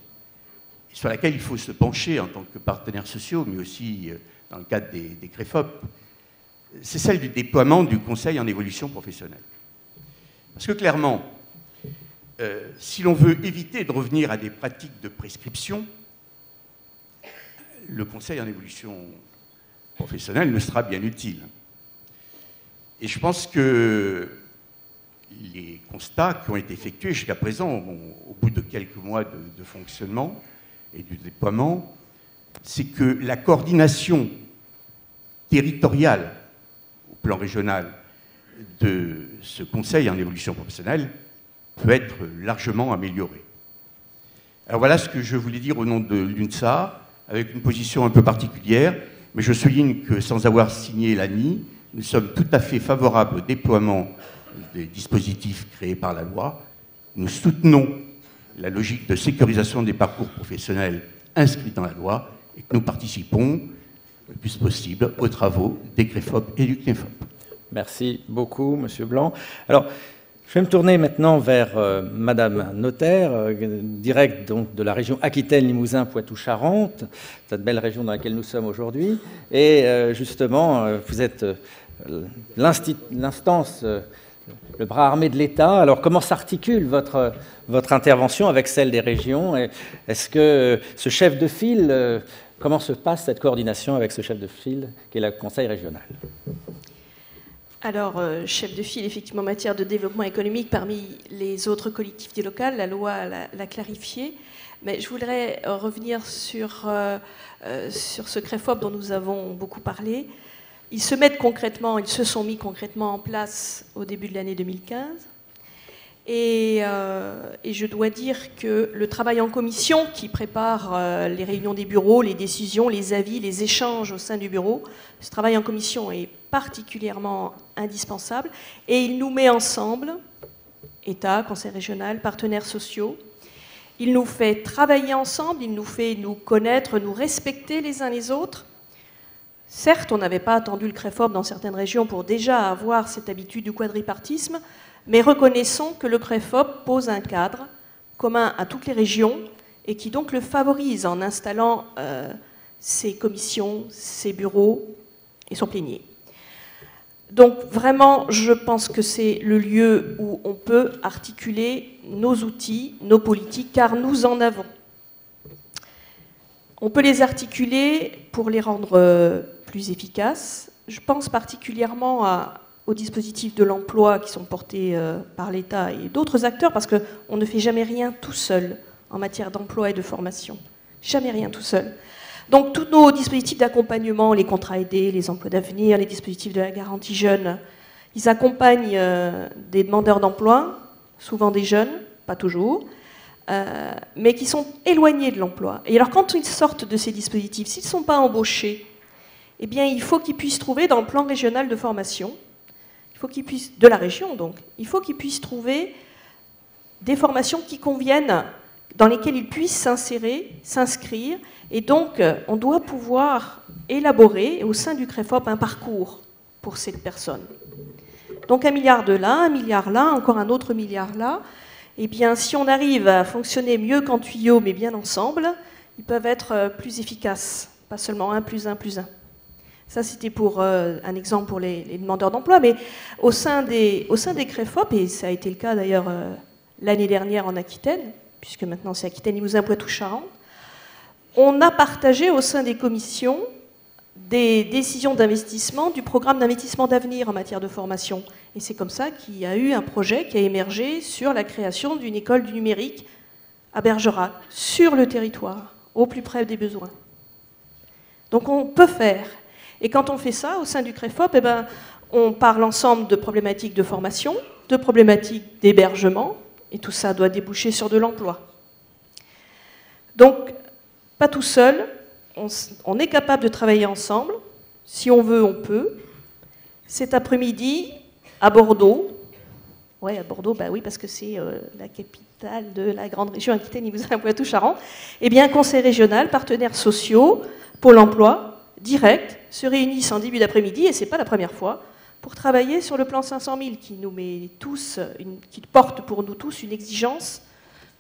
et sur laquelle il faut se pencher en tant que partenaires sociaux, mais aussi dans le cadre des CREFOP, c'est celle du déploiement du Conseil en évolution professionnelle. Parce que clairement, si l'on veut éviter de revenir à des pratiques de prescription, le Conseil en évolution professionnelle ne sera bien utile. Et je pense que les constats qui ont été effectués jusqu'à présent, au bout de quelques mois de fonctionnement et du déploiement, c'est que la coordination territoriale au plan régional de ce Conseil en évolution professionnelle peut être largement améliorée. Alors voilà ce que je voulais dire au nom de l'UNSA, avec une position un peu particulière, mais je souligne que sans avoir signé l'ANI, nous sommes tout à fait favorables au déploiement des dispositifs créés par la loi. Nous soutenons la logique de sécurisation des parcours professionnels inscrits dans la loi et que nous participons le plus possible aux travaux des CREFOP et du CNEFOP. Merci beaucoup, Monsieur Blanc. Alors, Je vais me tourner maintenant vers Madame Notaire, directe donc de la région Aquitaine-Limousin-Poitou-Charentes, cette belle région dans laquelle nous sommes aujourd'hui. Et justement, vous êtes l'instance, le bras armé de l'État. Alors comment s'articule votre intervention avec celle des régions? Est-ce que ce chef de file, comment se passe cette coordination avec ce chef de file qui est le Conseil régional? Alors, chef de file, effectivement, en matière de développement économique, parmi les autres collectivités locales, la loi l'a clarifié. Mais je voudrais revenir sur ce CREFOP dont nous avons beaucoup parlé. Ils se sont mis concrètement en place au début de l'année 2015. Et je dois dire que le travail en commission qui prépare les réunions des bureaux, les décisions, les avis, les échanges au sein du bureau, ce travail en commission est particulièrement indispensable et il nous met ensemble, État, Conseil régional, partenaires sociaux. Il nous fait travailler ensemble, il nous fait nous connaître, nous respecter les uns les autres. Certes, on n'avait pas attendu le CREFOP dans certaines régions pour déjà avoir cette habitude du quadripartisme, mais reconnaissons que le CREFOP pose un cadre commun à toutes les régions et qui donc le favorise en installant ses commissions, ses bureaux et son plénier. Donc vraiment, je pense que c'est le lieu où on peut articuler nos outils, nos politiques, car nous en avons. On peut les articuler pour les rendre plus efficaces. Je pense particulièrement aux dispositifs de l'emploi qui sont portés par l'État et d'autres acteurs, parce qu'on ne fait jamais rien tout seul en matière d'emploi et de formation. Jamais rien tout seul. Donc tous nos dispositifs d'accompagnement, les contrats aidés, les emplois d'avenir, les dispositifs de la garantie jeune, ils accompagnent des demandeurs d'emploi, souvent des jeunes, pas toujours, mais qui sont éloignés de l'emploi. Et alors quand ils sortent de ces dispositifs, s'ils ne sont pas embauchés, eh bien il faut qu'ils puissent trouver dans le plan régional de formation, de la région donc, il faut qu'ils puissent trouver des formations qui conviennent, dans lesquelles ils puissent s'insérer, s'inscrire, et donc on doit pouvoir élaborer au sein du CREFOP un parcours pour cette personne. Donc 1 milliard de là, 1 milliard là, encore un autre milliard là, eh bien si on arrive à fonctionner mieux qu'en tuyau, mais bien ensemble, ils peuvent être plus efficaces, pas seulement 1 plus 1 plus 1. Ça, c'était pour un exemple pour les demandeurs d'emploi, mais au sein des CREFOP, et ça a été le cas d'ailleurs l'année dernière en Aquitaine, puisque maintenant c'est Aquitaine-Limousin-Poitou-Charentes, on a partagé au sein des commissions des décisions d'investissement du programme d'investissement d'avenir en matière de formation. Et c'est comme ça qu'il y a eu un projet qui a émergé sur la création d'une école du numérique à Bergerac, sur le territoire, au plus près des besoins. Donc on peut faire. Et quand on fait ça, au sein du CREFOP, eh ben, on parle ensemble de problématiques de formation, de problématiques d'hébergement, et tout ça doit déboucher sur de l'emploi. Donc, pas tout seul, on est capable de travailler ensemble. Si on veut, on peut. Cet après-midi, à Bordeaux, à Bordeaux, bah oui, parce que c'est la capitale de la grande région Aquitaine-Limousin-Poitou-Charentes, eh bien, Conseil régional, partenaires sociaux, Pôle emploi, direct, se réunissent en début d'après-midi, et ce n'est pas la première fois, pour travailler sur le plan 500 000, qui nous met tous, qui porte pour nous tous une exigence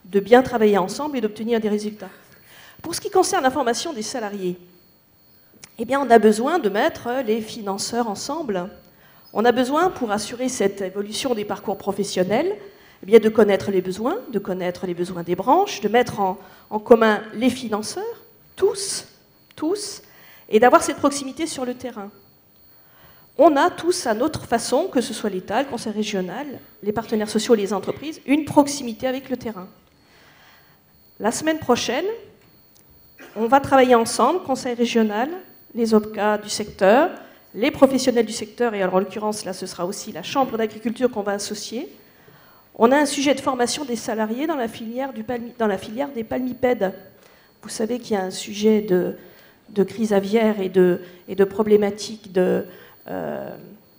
de bien travailler ensemble et d'obtenir des résultats. Pour ce qui concerne la formation des salariés, eh bien, on a besoin de mettre les financeurs ensemble. On a besoin, pour assurer cette évolution des parcours professionnels, eh bien, de connaître les besoins des branches, de mettre en commun les financeurs, tous, et d'avoir cette proximité sur le terrain. On a tous, à notre façon, que ce soit l'État, le Conseil régional, les partenaires sociaux, les entreprises, une proximité avec le terrain. La semaine prochaine, on va travailler ensemble, Conseil régional, les OPCA du secteur, les professionnels du secteur, et en l'occurrence, là, ce sera aussi la Chambre d'agriculture qu'on va associer. On a un sujet de formation des salariés dans la filière des palmipèdes. Vous savez qu'il y a un sujet de crise aviaire et de problématiques de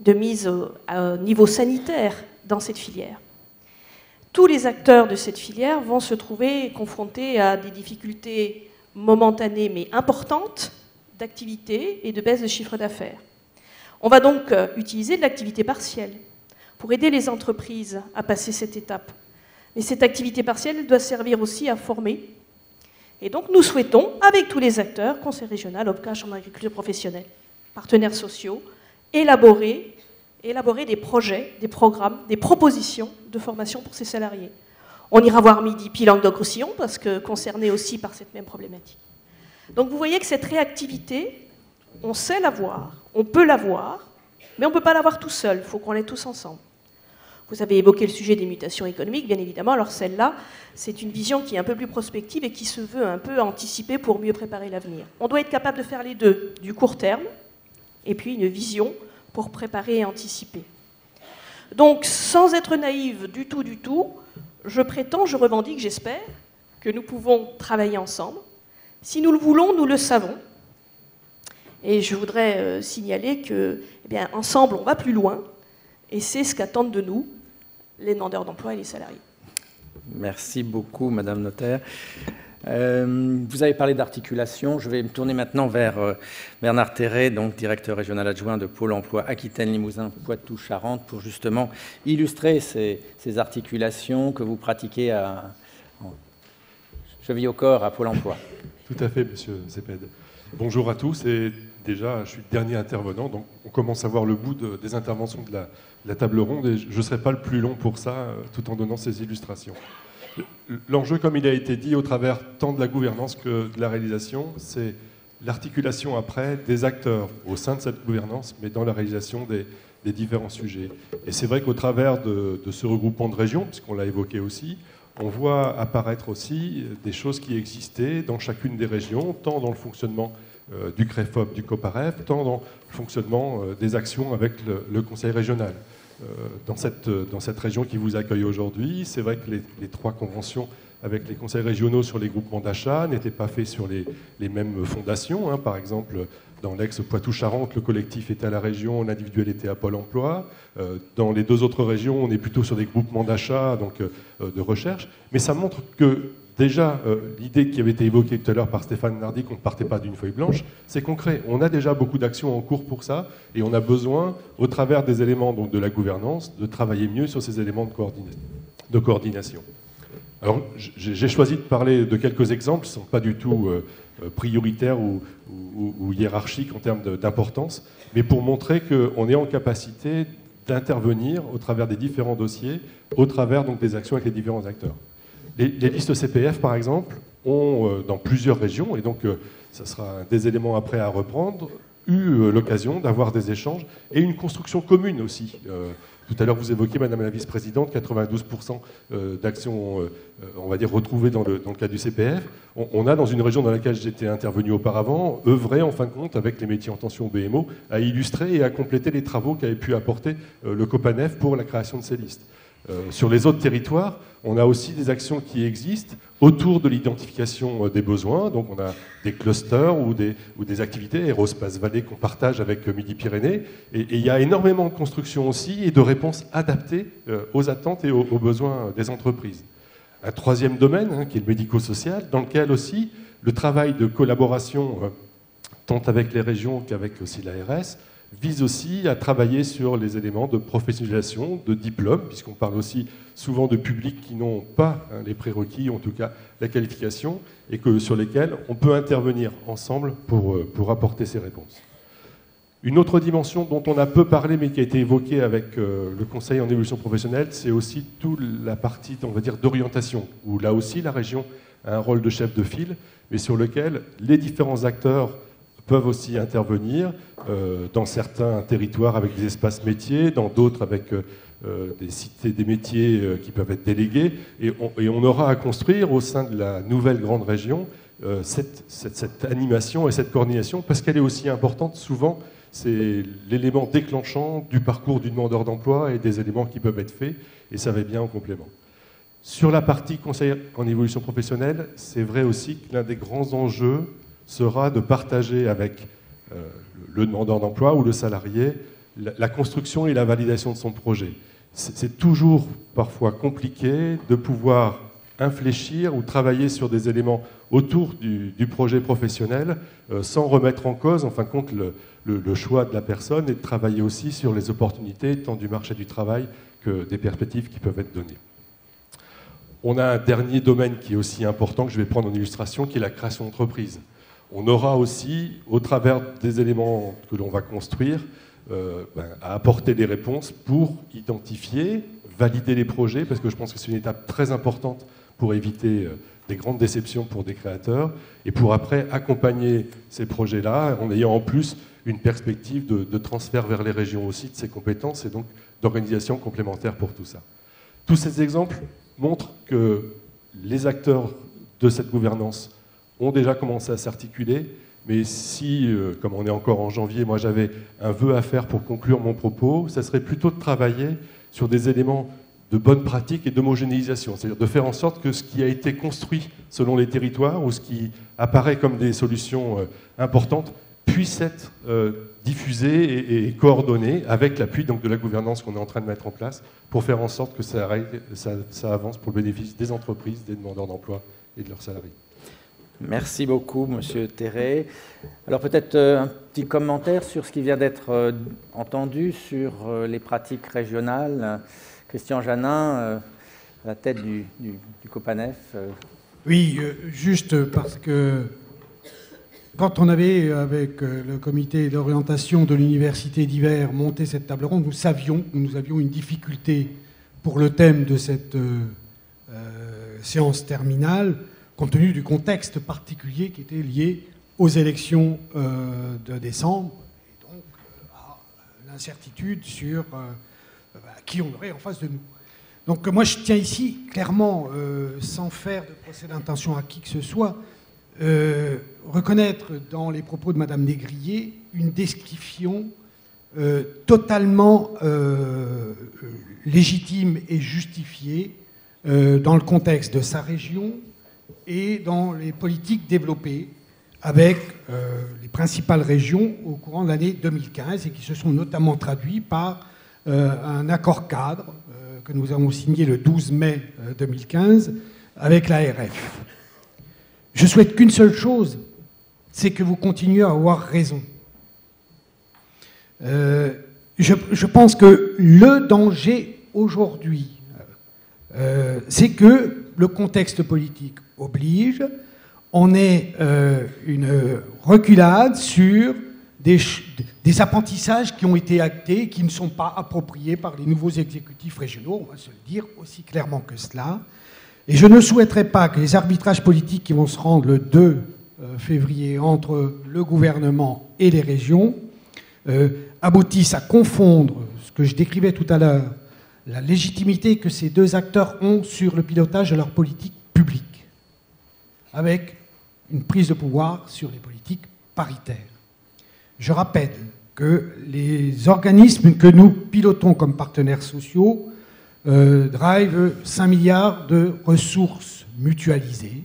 mise au niveau sanitaire dans cette filière. Tous les acteurs de cette filière vont se trouver confrontés à des difficultés momentanées mais importantes d'activité et de baisse de chiffre d'affaires. On va donc utiliser de l'activité partielle. pour aider les entreprises à passer cette étape. Mais cette activité partielle elle doit servir aussi à former. Et donc nous souhaitons, avec tous les acteurs, conseil régional, OPCA, chambre d'agriculture professionnelle, partenaires sociaux, élaborer des projets, des programmes, des propositions de formation pour ces salariés. On ira voir Midi, puis Languedoc-Roussillon, parce que concernés aussi par cette même problématique. Donc vous voyez que cette réactivité, on sait l'avoir, on peut l'avoir, mais on ne peut pas l'avoir tout seul, il faut qu'on l'ait tous ensemble. Vous avez évoqué le sujet des mutations économiques, bien évidemment, alors celle-là, c'est une vision qui est un peu plus prospective et qui se veut un peu anticipée pour mieux préparer l'avenir. On doit être capable de faire les deux, du court terme, et puis une vision pour préparer et anticiper. Donc, sans être naïve du tout, je prétends, je revendique, j'espère, que nous pouvons travailler ensemble. Si nous le voulons, nous le savons. Et je voudrais signaler que, eh bien, ensemble, on va plus loin, et c'est ce qu'attendent de nous les demandeurs d'emploi et les salariés. Merci beaucoup, Madame Notaire. Vous avez parlé d'articulation. Je vais me tourner maintenant vers Bernard Terret, donc directeur régional adjoint de Pôle emploi Aquitaine, Limousin, Poitou, Charentes, pour justement illustrer ces articulations que vous pratiquez en cheville au corps à Pôle emploi. Tout à fait, Monsieur Zeped. Bonjour à tous. Et déjà, je suis le dernier intervenant, donc on commence à voir le bout des interventions de la table ronde, et je ne serai pas le plus long pour ça, tout en donnant ces illustrations. L'enjeu, comme il a été dit, au travers tant de la gouvernance que de la réalisation, c'est l'articulation après des acteurs au sein de cette gouvernance, mais dans la réalisation des différents sujets. Et c'est vrai qu'au travers de ce regroupement de régions, puisqu'on l'a évoqué aussi, on voit apparaître aussi des choses qui existaient dans chacune des régions, tant dans le fonctionnement du CREFOP, du COPAREF, tant dans le fonctionnement des actions avec le Conseil régional. Dans cette région qui vous accueille aujourd'hui, c'est vrai que les 3 conventions avec les conseils régionaux sur les groupements d'achat n'étaient pas faits sur les mêmes fondations. Hein. Par exemple, dans l'ex-Poitou-Charentes, le collectif était à la région, l'individuel était à Pôle emploi. Dans les 2 autres régions, on est plutôt sur des groupements d'achat, donc de recherche. Mais ça montre que déjà, l'idée qui avait été évoquée tout à l'heure par Stéphane Nardi, qu'on ne partait pas d'une feuille blanche, c'est concret. On a déjà beaucoup d'actions en cours pour ça, et on a besoin, au travers des éléments donc, de la gouvernance, de travailler mieux sur ces éléments de coordination. Alors, j'ai choisi de parler de quelques exemples qui ne sont pas du tout prioritaires ou hiérarchiques en termes d'importance, mais pour montrer qu'on est en capacité d'intervenir au travers des différents dossiers, au travers donc, des actions avec les différents acteurs. Les listes CPF, par exemple, ont, dans plusieurs régions, et donc ça sera des éléments après à reprendre, eu l'occasion d'avoir des échanges et une construction commune aussi. Tout à l'heure, vous évoquiez, Madame la Vice-Présidente, 92% d'actions, on va dire, retrouvées dans le cadre du CPF. On a, dans une région dans laquelle j'étais intervenu auparavant, œuvré, en fin de compte, avec les métiers en tension BMO, à illustrer et à compléter les travaux qu'avait pu apporter le COPANEF pour la création de ces listes. Sur les autres territoires, on a aussi des actions qui existent autour de l'identification des besoins. Donc on a des clusters ou des activités, Aérospace Vallée qu'on partage avec Midi-Pyrénées. Et il y a énormément de construction aussi et de réponses adaptées aux attentes et aux besoins des entreprises. Un troisième domaine, qui est le médico-social, dans lequel aussi le travail de collaboration, tant avec les régions qu'avec aussi l'ARS, vise aussi à travailler sur les éléments de professionnalisation, de diplôme, puisqu'on parle aussi souvent de publics qui n'ont pas les prérequis, en tout cas la qualification, et sur lesquels on peut intervenir ensemble pour apporter ces réponses. Une autre dimension dont on a peu parlé, mais qui a été évoquée avec le Conseil en évolution professionnelle, c'est aussi toute la partie, on va dire, d'orientation, où là aussi la région a un rôle de chef de file, mais sur lequel les différents acteurs peuvent aussi intervenir dans certains territoires avec des espaces métiers, dans d'autres avec des cités des métiers qui peuvent être délégués. Et on aura à construire au sein de la nouvelle grande région cette animation et cette coordination, parce qu'elle est aussi importante. Souvent, c'est l'élément déclenchant du parcours du demandeur d'emploi et des éléments qui peuvent être faits, et ça va bien en complément. Sur la partie conseil en évolution professionnelle, c'est vrai aussi que l'un des grands enjeux sera de partager avec le demandeur d'emploi ou le salarié la construction et la validation de son projet. C'est toujours parfois compliqué de pouvoir infléchir ou travailler sur des éléments autour du projet professionnel sans remettre en cause, en fin de compte, le choix de la personne, et de travailler aussi sur les opportunités tant du marché du travail que des perspectives qui peuvent être données. On a un dernier domaine qui est aussi important, que je vais prendre en illustration, qui est la création d'entreprise. On aura aussi, au travers des éléments que l'on va construire, à apporter des réponses pour identifier, valider les projets, parce que je pense que c'est une étape très importante pour éviter des grandes déceptions pour des créateurs, et pour après accompagner ces projets-là, en ayant en plus une perspective de transfert vers les régions aussi de ces compétences, et donc d'organisation complémentaire pour tout ça. Tous ces exemples montrent que les acteurs de cette gouvernance ont déjà commencé à s'articuler, mais si, comme on est encore en janvier, moi j'avais un vœu à faire pour conclure mon propos, ça serait plutôt de travailler sur des éléments de bonne pratique et d'homogénéisation, c'est-à-dire de faire en sorte que ce qui a été construit selon les territoires ou ce qui apparaît comme des solutions importantes puisse être diffusé et coordonné avec l'appui donc de la gouvernance qu'on est en train de mettre en place pour faire en sorte que ça avance pour le bénéfice des entreprises, des demandeurs d'emploi et de leurs salariés. Merci beaucoup, Monsieur Terré. Alors peut-être un petit commentaire sur ce qui vient d'être entendu sur les pratiques régionales. Christian Janin, à la tête du COPANEF. Oui, juste parce que quand on avait, avec le comité d'orientation de l'université d'hiver, monté cette table ronde, nous savions que nous avions une difficulté pour le thème de cette séance terminale, compte tenu du contexte particulier qui était lié aux élections de décembre, et donc à l'incertitude sur qui on aurait en face de nous. Donc moi je tiens ici, clairement, sans faire de procès d'intention à qui que ce soit, reconnaître dans les propos de Madame Négrier une description totalement légitime et justifiée dans le contexte de sa région et dans les politiques développées avec les principales régions au courant de l'année 2015 et qui se sont notamment traduits par un accord cadre que nous avons signé le 12 mai 2015 avec l'ARF. Je souhaite qu'une seule chose, c'est que vous continuez à avoir raison. Je pense que le danger aujourd'hui, c'est que le contexte politique oblige, on ait une reculade sur des apprentissages qui ont été actés et qui ne sont pas appropriés par les nouveaux exécutifs régionaux, on va se le dire aussi clairement que cela. Et je ne souhaiterais pas que les arbitrages politiques qui vont se rendre le 2 février entre le gouvernement et les régions aboutissent à confondre ce que je décrivais tout à l'heure, la légitimité que ces deux acteurs ont sur le pilotage de leur politique publique, avec une prise de pouvoir sur les politiques paritaires. Je rappelle que les organismes que nous pilotons comme partenaires sociaux drive 5 milliards de ressources mutualisées.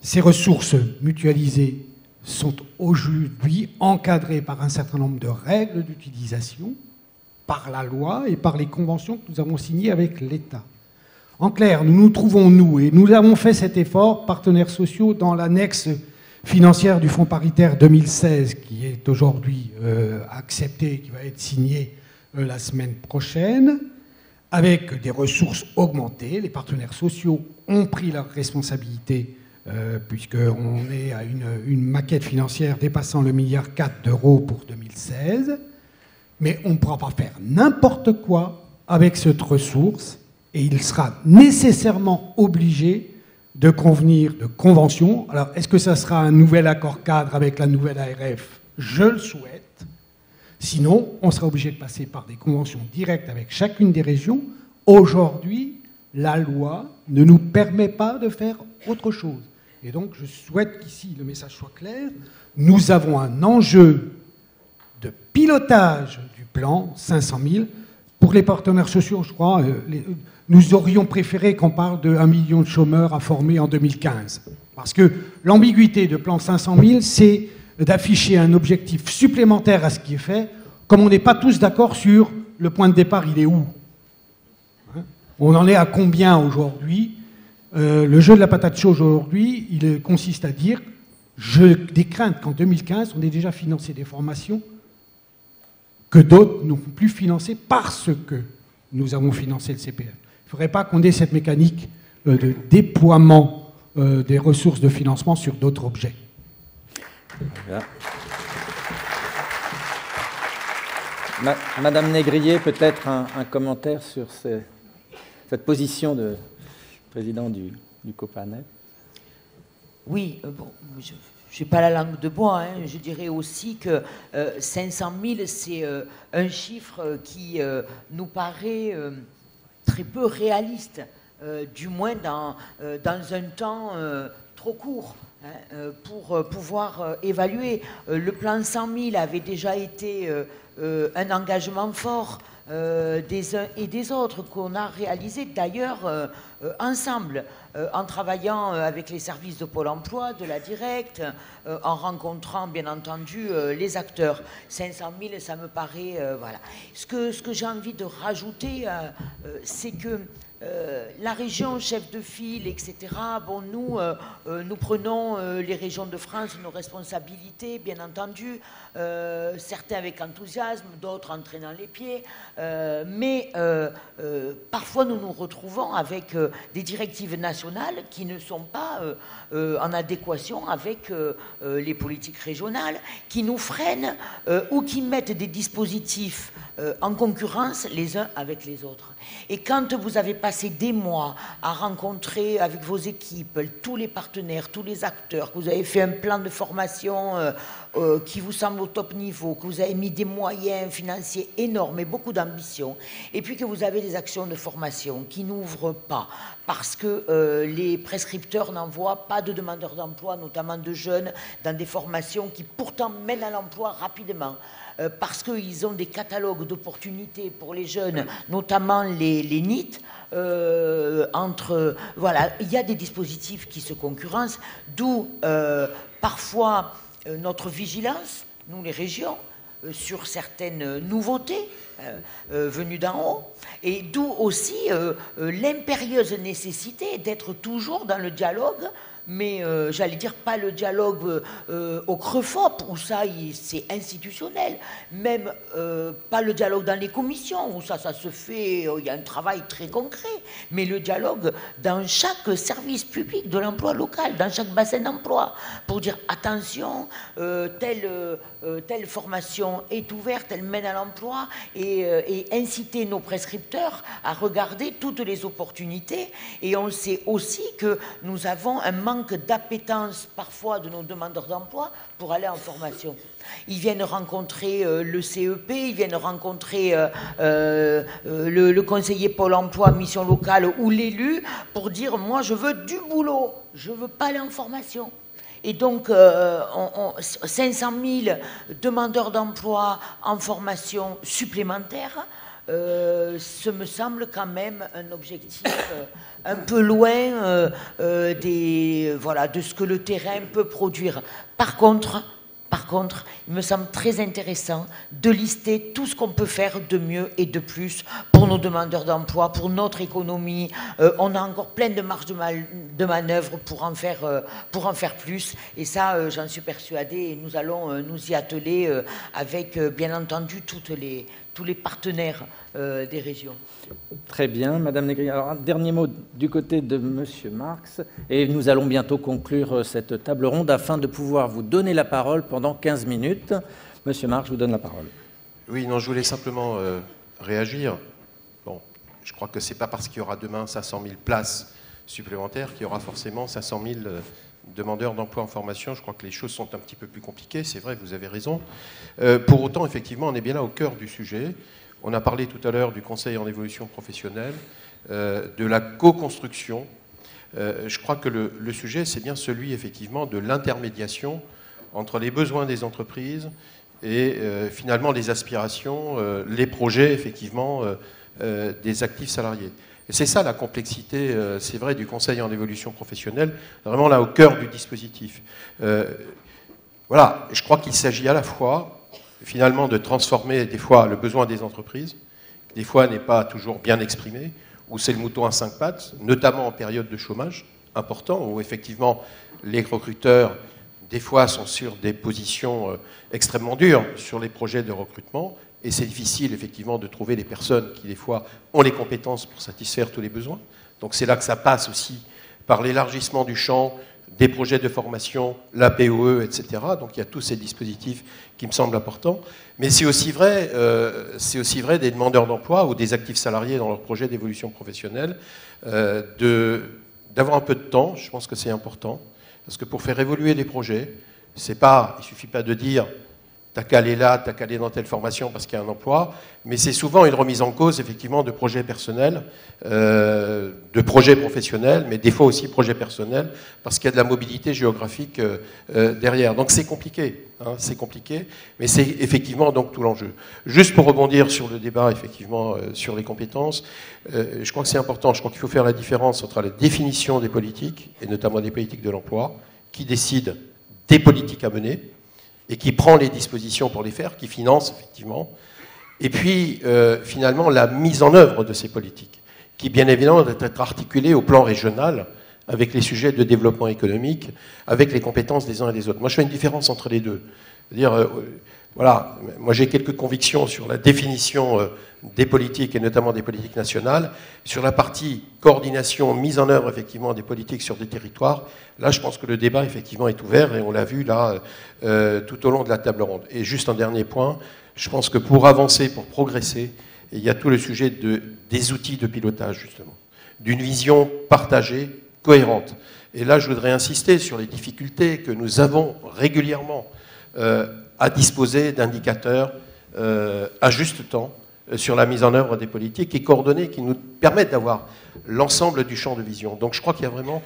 Ces ressources mutualisées sont aujourd'hui encadrées par un certain nombre de règles d'utilisation, par la loi et par les conventions que nous avons signées avec l'État. En clair, nous nous trouvons, nous, et nous avons fait cet effort, partenaires sociaux, dans l'annexe financière du Fonds paritaire 2016, qui est aujourd'hui acceptée, qui va être signée la semaine prochaine, avec des ressources augmentées. Les partenaires sociaux ont pris leurs responsabilités, puisqu'on est à une maquette financière dépassant le 1,4 milliard d'euros pour 2016. Mais on ne pourra pas faire n'importe quoi avec cette ressource, et il sera nécessairement obligé de convenir de conventions. Alors, est-ce que ça sera un nouvel accord cadre avec la nouvelle ARF? Je le souhaite. Sinon, on sera obligé de passer par des conventions directes avec chacune des régions. Aujourd'hui, la loi ne nous permet pas de faire autre chose. Et donc, je souhaite qu'ici, le message soit clair. Nous avons un enjeu de pilotage du plan 500 000. Pour les partenaires sociaux, je crois, nous aurions préféré qu'on parle de 1 million de chômeurs à former en 2015. Parce que l'ambiguïté de plan 500 000, c'est d'afficher un objectif supplémentaire à ce qui est fait, comme on n'est pas tous d'accord sur le point de départ, il est où. On en est à combien aujourd'hui? Le jeu de la patate chaude aujourd'hui, il consiste à dire, j'ai des craintes qu'en 2015, on ait déjà financé des formations que d'autres n'ont plus financées parce que nous avons financé le CPF. Il ne faudrait pas qu'on ait cette mécanique de déploiement des ressources de financement sur d'autres objets. Voilà. Madame Négrier, peut-être un commentaire sur cette position de président du Copanef. Oui, bon, je n'ai pas la langue de bois, hein. Je dirais aussi que 500 000, c'est un chiffre qui nous paraît très peu réaliste, du moins dans un temps trop court. Pour pouvoir évaluer. Le plan 100 000 avait déjà été un engagement fort des uns et des autres qu'on a réalisé d'ailleurs ensemble, en travaillant avec les services de Pôle emploi, de la Directe, en rencontrant bien entendu les acteurs. 500 000, ça me paraît... voilà. Ce que j'ai envie de rajouter, c'est que la région chef de file, etc., bon, nous prenons les régions de France, nos responsabilités, bien entendu, certains avec enthousiasme, d'autres en traînant les pieds, mais parfois nous nous retrouvons avec des directives nationales qui ne sont pas en adéquation avec les politiques régionales, qui nous freinent ou qui mettent des dispositifs en concurrence les uns avec les autres. Et quand vous avez passé des mois à rencontrer avec vos équipes tous les partenaires, tous les acteurs, que vous avez fait un plan de formation qui vous semble au top niveau, que vous avez mis des moyens financiers énormes et beaucoup d'ambition, et puis que vous avez des actions de formation qui n'ouvrent pas parce que les prescripteurs n'envoient pas de demandeurs d'emploi, notamment de jeunes, dans des formations qui pourtant mènent à l'emploi rapidement. Parce qu'ils ont des catalogues d'opportunités pour les jeunes, notamment les NEET, voilà, il y a des dispositifs qui se concurrencent, d'où parfois notre vigilance, nous les régions, sur certaines nouveautés venues d'en haut, et d'où aussi l'impérieuse nécessité d'être toujours dans le dialogue, mais j'allais dire pas le dialogue au creux-fop, où ça c'est institutionnel, même pas le dialogue dans les commissions, où ça se fait, il y a un travail très concret, mais le dialogue dans chaque service public de l'emploi local, dans chaque bassin d'emploi, pour dire attention, telle formation est ouverte, elle mène à l'emploi, et inciter nos prescripteurs à regarder toutes les opportunités. Et on sait aussi que nous avons un manque d'appétence parfois de nos demandeurs d'emploi pour aller en formation. Ils viennent rencontrer le CEP, ils viennent rencontrer le conseiller Pôle emploi, mission locale ou l'élu pour dire « moi je veux du boulot, je ne veux pas aller en formation ». Et donc, 500 000 demandeurs d'emploi en formation supplémentaire, ce me semble quand même un objectif un peu loin de ce que le terrain peut produire. Par contre, il me semble très intéressant de lister tout ce qu'on peut faire de mieux et de plus pour nos demandeurs d'emploi, pour notre économie. On a encore plein de marges de manœuvre pour en faire plus. Et ça, j'en suis persuadée, et nous allons nous y atteler avec, bien entendu, tous les partenaires des régions. Très bien, Madame Négrier. Alors, un dernier mot du côté de Monsieur Marx, et nous allons bientôt conclure cette table ronde afin de pouvoir vous donner la parole pendant 15 minutes. Monsieur Marx, je vous donne la parole. Oui, non, je voulais simplement réagir. Bon, je crois que ce n'est pas parce qu'il y aura demain 500 000 places supplémentaires qu'il y aura forcément 500 000 demandeurs d'emploi en formation. Je crois que les choses sont un petit peu plus compliquées, c'est vrai, vous avez raison. Pour autant, effectivement, on est bien là au cœur du sujet. On a parlé tout à l'heure du Conseil en évolution professionnelle, de la co-construction. Je crois que le sujet, c'est bien celui, effectivement, de l'intermédiation entre les besoins des entreprises et finalement les aspirations, les projets, effectivement, des actifs salariés. Et c'est ça la complexité, c'est vrai, du Conseil en évolution professionnelle, vraiment là au cœur du dispositif. Voilà, je crois qu'il s'agit à la fois, finalement, de transformer des fois le besoin des entreprises, qui des fois n'est pas toujours bien exprimé, où c'est le mouton à 5 pattes, notamment en période de chômage important, où effectivement les recruteurs, des fois, sont sur des positions extrêmement dures sur les projets de recrutement, et c'est difficile effectivement de trouver des personnes qui, des fois, ont les compétences pour satisfaire tous les besoins. Donc c'est là que ça passe aussi par l'élargissement du champ, des projets de formation, la POE, etc. Donc il y a tous ces dispositifs qui me semblent importants. Mais c'est aussi vrai des demandeurs d'emploi ou des actifs salariés dans leur projet d'évolution professionnelle, d'avoir un peu de temps. Je pense que c'est important. Parce que pour faire évoluer les projets, il ne suffit pas de dire t'as qu'à aller là, t'as qu'à aller dans telle formation parce qu'il y a un emploi, mais c'est souvent une remise en cause effectivement de projets personnels, de projets professionnels, mais des fois aussi projets personnels, parce qu'il y a de la mobilité géographique derrière. Donc c'est compliqué, mais c'est effectivement donc tout l'enjeu. Juste pour rebondir sur le débat effectivement sur les compétences, je crois que c'est important, je crois qu'il faut faire la différence entre la définition des politiques, et notamment des politiques de l'emploi, qui décident des politiques à mener, et qui prend les dispositions pour les faire, qui finance effectivement, et puis finalement la mise en œuvre de ces politiques, qui bien évidemment doit être articulée au plan régional avec les sujets de développement économique, avec les compétences des uns et des autres. Moi je fais une différence entre les deux. C'est-à-dire, voilà, moi j'ai quelques convictions sur la définition des politiques, et notamment des politiques nationales. Sur la partie coordination, mise en œuvre effectivement des politiques sur des territoires, là je pense que le débat effectivement est ouvert, et on l'a vu là tout au long de la table ronde. Et juste un dernier point, je pense que pour avancer, pour progresser, il y a tout le sujet des outils de pilotage justement, d'une vision partagée, cohérente. Et là je voudrais insister sur les difficultés que nous avons régulièrement à disposer d'indicateurs à juste temps sur la mise en œuvre des politiques et coordonnées qui nous permettent d'avoir l'ensemble du champ de vision. Donc je crois qu'il y a vraiment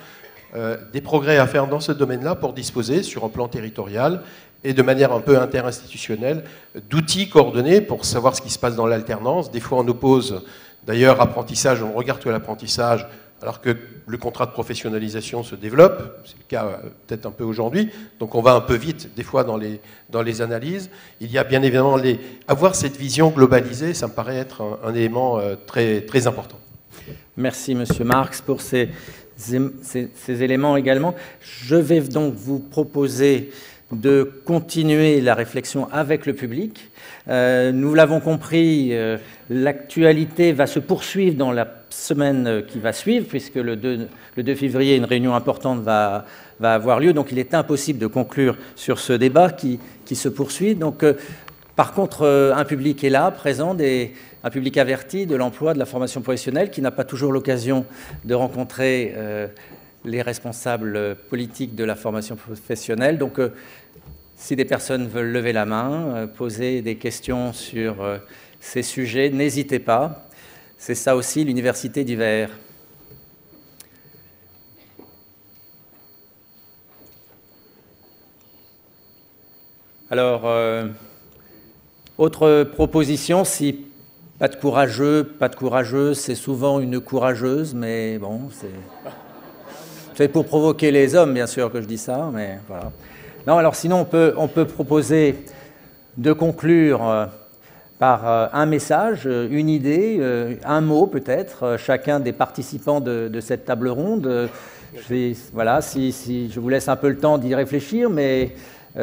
des progrès à faire dans ce domaine-là pour disposer sur un plan territorial et de manière un peu interinstitutionnelle d'outils coordonnés pour savoir ce qui se passe dans l'alternance. Des fois on oppose d'ailleurs apprentissage, on regarde que l'apprentissage, alors que le contrat de professionnalisation se développe, c'est le cas peut-être un peu aujourd'hui, donc on va un peu vite des fois dans les analyses. Il y a bien évidemment avoir cette vision globalisée, ça me paraît être un élément très, très important. Merci Monsieur Marx pour ces éléments également. Je vais donc vous proposer de continuer la réflexion avec le public. Nous l'avons compris, l'actualité va se poursuivre dans la semaine qui va suivre, puisque le 2 février, une réunion importante va avoir lieu. Donc il est impossible de conclure sur ce débat qui se poursuit. Donc, par contre, un public est là, présent, un public averti de l'emploi, de la formation professionnelle, qui n'a pas toujours l'occasion de rencontrer les responsables politiques de la formation professionnelle. Donc, si des personnes veulent lever la main, poser des questions sur ces sujets, n'hésitez pas. C'est ça aussi l'université d'hiver. Alors, autre proposition, si pas de courageux, pas de courageuse, c'est souvent une courageuse, mais bon, c'est pour provoquer les hommes, bien sûr, que je dis ça, mais voilà. Non, alors sinon, on peut proposer de conclure par un message, une idée, un mot peut-être, chacun des participants de cette table ronde. Voilà, si je vous laisse un peu le temps d'y réfléchir, mais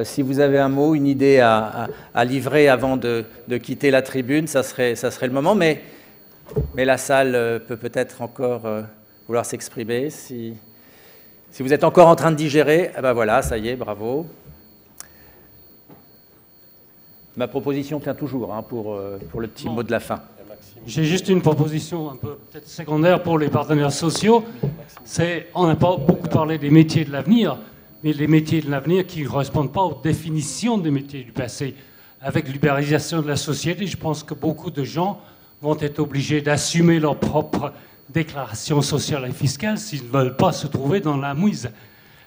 si vous avez un mot, une idée à livrer avant de quitter la tribune, ça serait le moment. Mais la salle peut peut-être encore vouloir s'exprimer. Si vous êtes encore en train de digérer, eh ben voilà, ça y est, bravo. Ma proposition tient toujours pour le petit mot de la fin. J'ai juste une proposition un peu peut-être secondaire pour les partenaires sociaux. On n'a pas beaucoup parlé des métiers de l'avenir, mais les métiers de l'avenir qui ne correspondent pas aux définitions des métiers du passé. Avec l'ubérisation de la société, je pense que beaucoup de gens vont être obligés d'assumer leur propre déclaration sociale et fiscale s'ils ne veulent pas se trouver dans la mouise.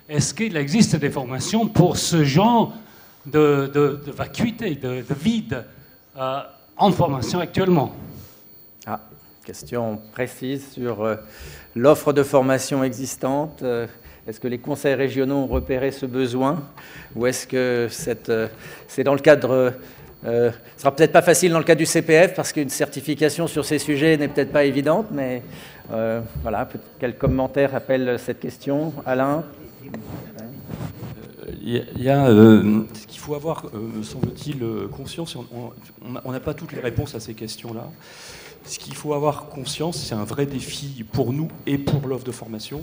Est-ce qu'il existe des formations pour ce genre de vacuité, de vide en formation actuellement? Ah, question précise sur l'offre de formation existante. Est-ce que les conseils régionaux ont repéré ce besoin? Ou est-ce que c'est dans le cadre Ce sera peut-être pas facile dans le cas du CPF, parce qu'une certification sur ces sujets n'est peut-être pas évidente, mais voilà, quel commentaire appelle cette question, Alain? Il y a ce qu'il faut avoir, me semble-t-il, conscience, on n'a pas toutes les réponses à ces questions-là. Ce qu'il faut avoir conscience, c'est un vrai défi pour nous et pour l'offre de formation,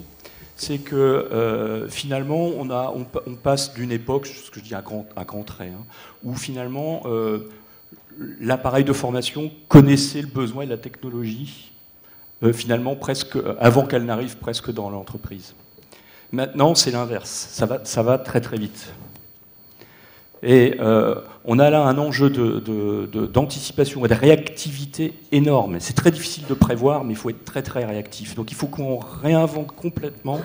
c'est que finalement, on passe d'une époque, ce que je dis à grand trait, hein, où finalement l'appareil de formation connaissait le besoin et la technologie, finalement presque avant qu'elle n'arrive presque dans l'entreprise. Maintenant, c'est l'inverse, ça va très très vite. Et on a là un enjeu d'anticipation et de réactivité énorme. C'est très difficile de prévoir, mais il faut être très très réactif. Donc il faut qu'on réinvente complètement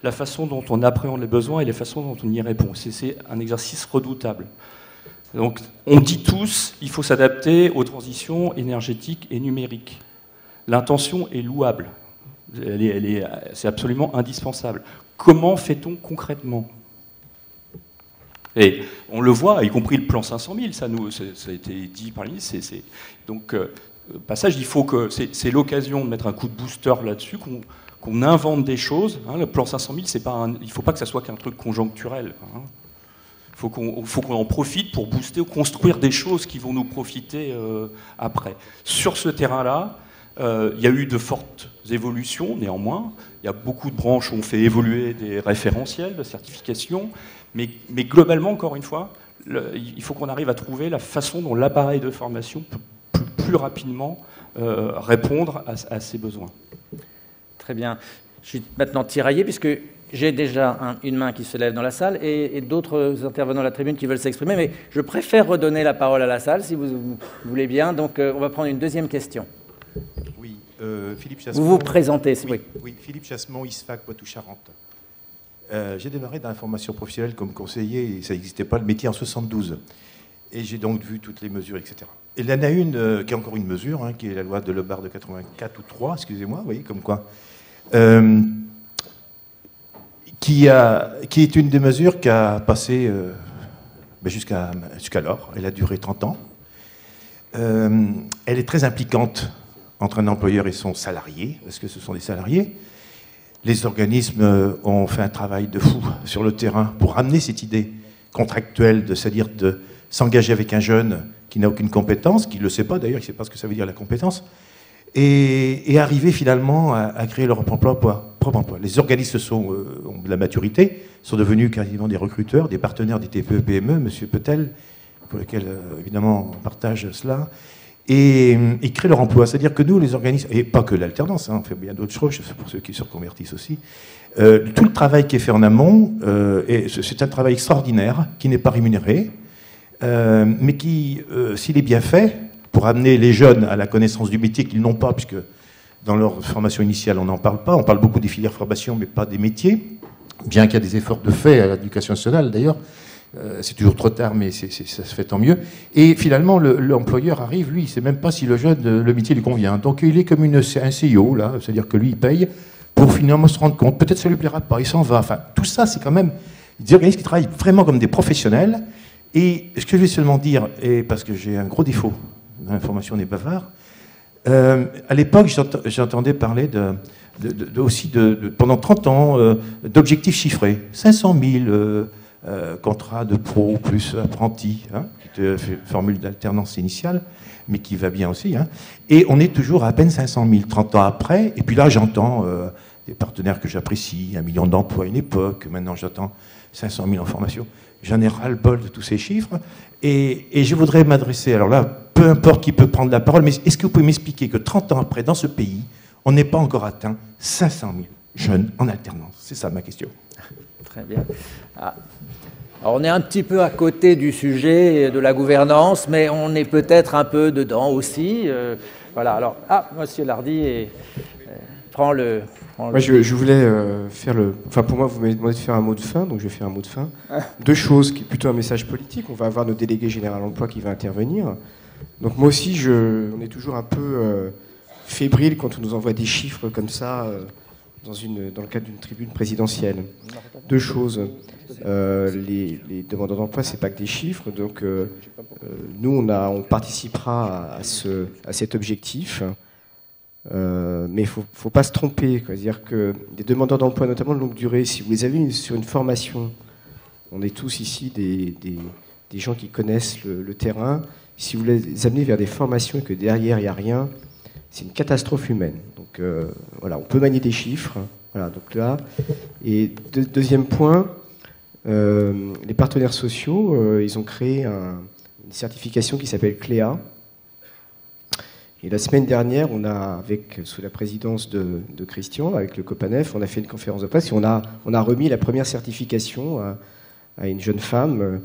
la façon dont on appréhende les besoins et la façon dont on y répond. C'est un exercice redoutable. Donc on dit tous, il faut s'adapter aux transitions énergétiques et numériques. L'intention est louable, c'est absolument indispensable. Comment fait-on concrètement ? Et on le voit, y compris le plan 500 000, ça a été dit par l'INSEE. Donc, passage, il faut que c'est l'occasion de mettre un coup de booster là-dessus, qu'on invente des choses. Hein, le plan 500 000, il ne faut pas que ça soit qu'un truc conjoncturel. Hein. Il faut qu'on en profite pour booster ou construire des choses qui vont nous profiter après. Sur ce terrain-là, il y a eu de fortes évolutions, néanmoins. Il y a beaucoup de branches où on fait évoluer des référentiels de certification. Mais globalement, encore une fois, il faut qu'on arrive à trouver la façon dont l'appareil de formation peut plus rapidement répondre à ces besoins. Très bien. Je suis maintenant tiraillé puisque j'ai déjà une main qui se lève dans la salle et d'autres intervenants à la tribune qui veulent s'exprimer, mais je préfère redonner la parole à la salle, si vous voulez bien. Donc on va prendre une deuxième question. Oui, Philippe Chassemont. Vous vous présentez, oui. Oui, Philippe Chassemont, ISFAC, Poitou-Charentes. J'ai démarré dans la formation professionnelle comme conseiller, et ça n'existait pas, le métier en 72. Et j'ai donc vu toutes les mesures, etc. Et il y en a une qui est encore une mesure, hein, qui est la loi de Lebard de 84 ou 3, excusez-moi, vous voyez, comme quoi, qui est une des mesures qui a passé jusqu'alors. Elle a duré 30 ans. Elle est très impliquante entre un employeur et son salarié, parce que ce sont des salariés. Les organismes ont fait un travail de fou sur le terrain pour ramener cette idée contractuelle, c'est-à-dire de s'engager avec un jeune qui n'a aucune compétence, qui ne le sait pas d'ailleurs, il ne sait pas ce que ça veut dire la compétence, et arriver finalement à créer leur propre emploi. Les organismes ont de la maturité, sont devenus quasiment des recruteurs, des partenaires des TPE-PME, M. Petel, pour lequel évidemment on partage cela, et ils créent leur emploi. C'est-à-dire que nous, les organismes, et pas que l'alternance, hein, on fait bien d'autres choses, pour ceux qui se reconvertissent aussi, tout le travail qui est fait en amont, c'est un travail extraordinaire, qui n'est pas rémunéré, mais qui, s'il est bien fait, pour amener les jeunes à la connaissance du métier qu'ils n'ont pas, puisque dans leur formation initiale, on n'en parle pas, on parle beaucoup des filières formation, mais pas des métiers, bien qu'il y a des efforts de fait à l'éducation nationale d'ailleurs. C'est toujours trop tard, mais ça se fait tant mieux. Et finalement, l'employeur arrive, lui, il ne sait même pas si le jeune, le métier lui convient. Donc il est comme un CIO, là, c'est-à-dire que lui, il paye pour finalement se rendre compte. Peut-être que ça ne lui plaira pas, il s'en va. Enfin, tout ça, c'est quand même des organismes qui travaillent vraiment comme des professionnels. Et ce que je vais seulement dire, et parce que j'ai un gros défaut dans l'information des bavards, à l'époque, j'entendais parler aussi pendant 30 ans d'objectifs chiffrés. 500 000 contrat de pro plus apprenti, hein, qui était formule d'alternance initiale, mais qui va bien aussi. Hein. Et on est toujours à peine 500 000, 30 ans après. Et puis là, j'entends des partenaires que j'apprécie, 1 million d'emplois à une époque, maintenant j'entends 500 000 en formation. J'en ai ras-le-bol de tous ces chiffres. Et je voudrais m'adresser, alors là, peu importe qui peut prendre la parole, mais est-ce que vous pouvez m'expliquer que 30 ans après, dans ce pays, on n'est pas encore atteint 500 000 jeunes en alternance? C'est ça ma question. Très bien. Ah. Alors on est un petit peu à côté du sujet de la gouvernance, mais on est peut-être un peu dedans aussi. Voilà, alors, monsieur Lardy prend le... Moi, je voulais faire le... Enfin, pour moi, vous m'avez demandé de faire un mot de fin, donc je vais faire un mot de fin. Deux choses, qui est plutôt un message politique. On va avoir notre délégué général emploi qui va intervenir. Donc moi aussi, on est toujours un peu fébrile quand on nous envoie des chiffres comme ça, dans le cadre d'une tribune présidentielle. Deux choses. Les demandeurs d'emploi, c'est pas que des chiffres. Donc, nous, on participera à cet objectif. Mais il ne faut pas se tromper. C'est-à-dire que des demandeurs d'emploi, notamment de longue durée, si vous les avez sur une formation, on est tous ici des gens qui connaissent le terrain. Si vous les amenez vers des formations et que derrière, il n'y a rien, c'est une catastrophe humaine. Donc voilà, on peut manier des chiffres. Voilà, donc là. Et deuxième point, les partenaires sociaux, ils ont créé une certification qui s'appelle CLEA. Et la semaine dernière, sous la présidence de Christian, avec le Copanef, on a fait une conférence de presse et on a remis la première certification à une jeune femme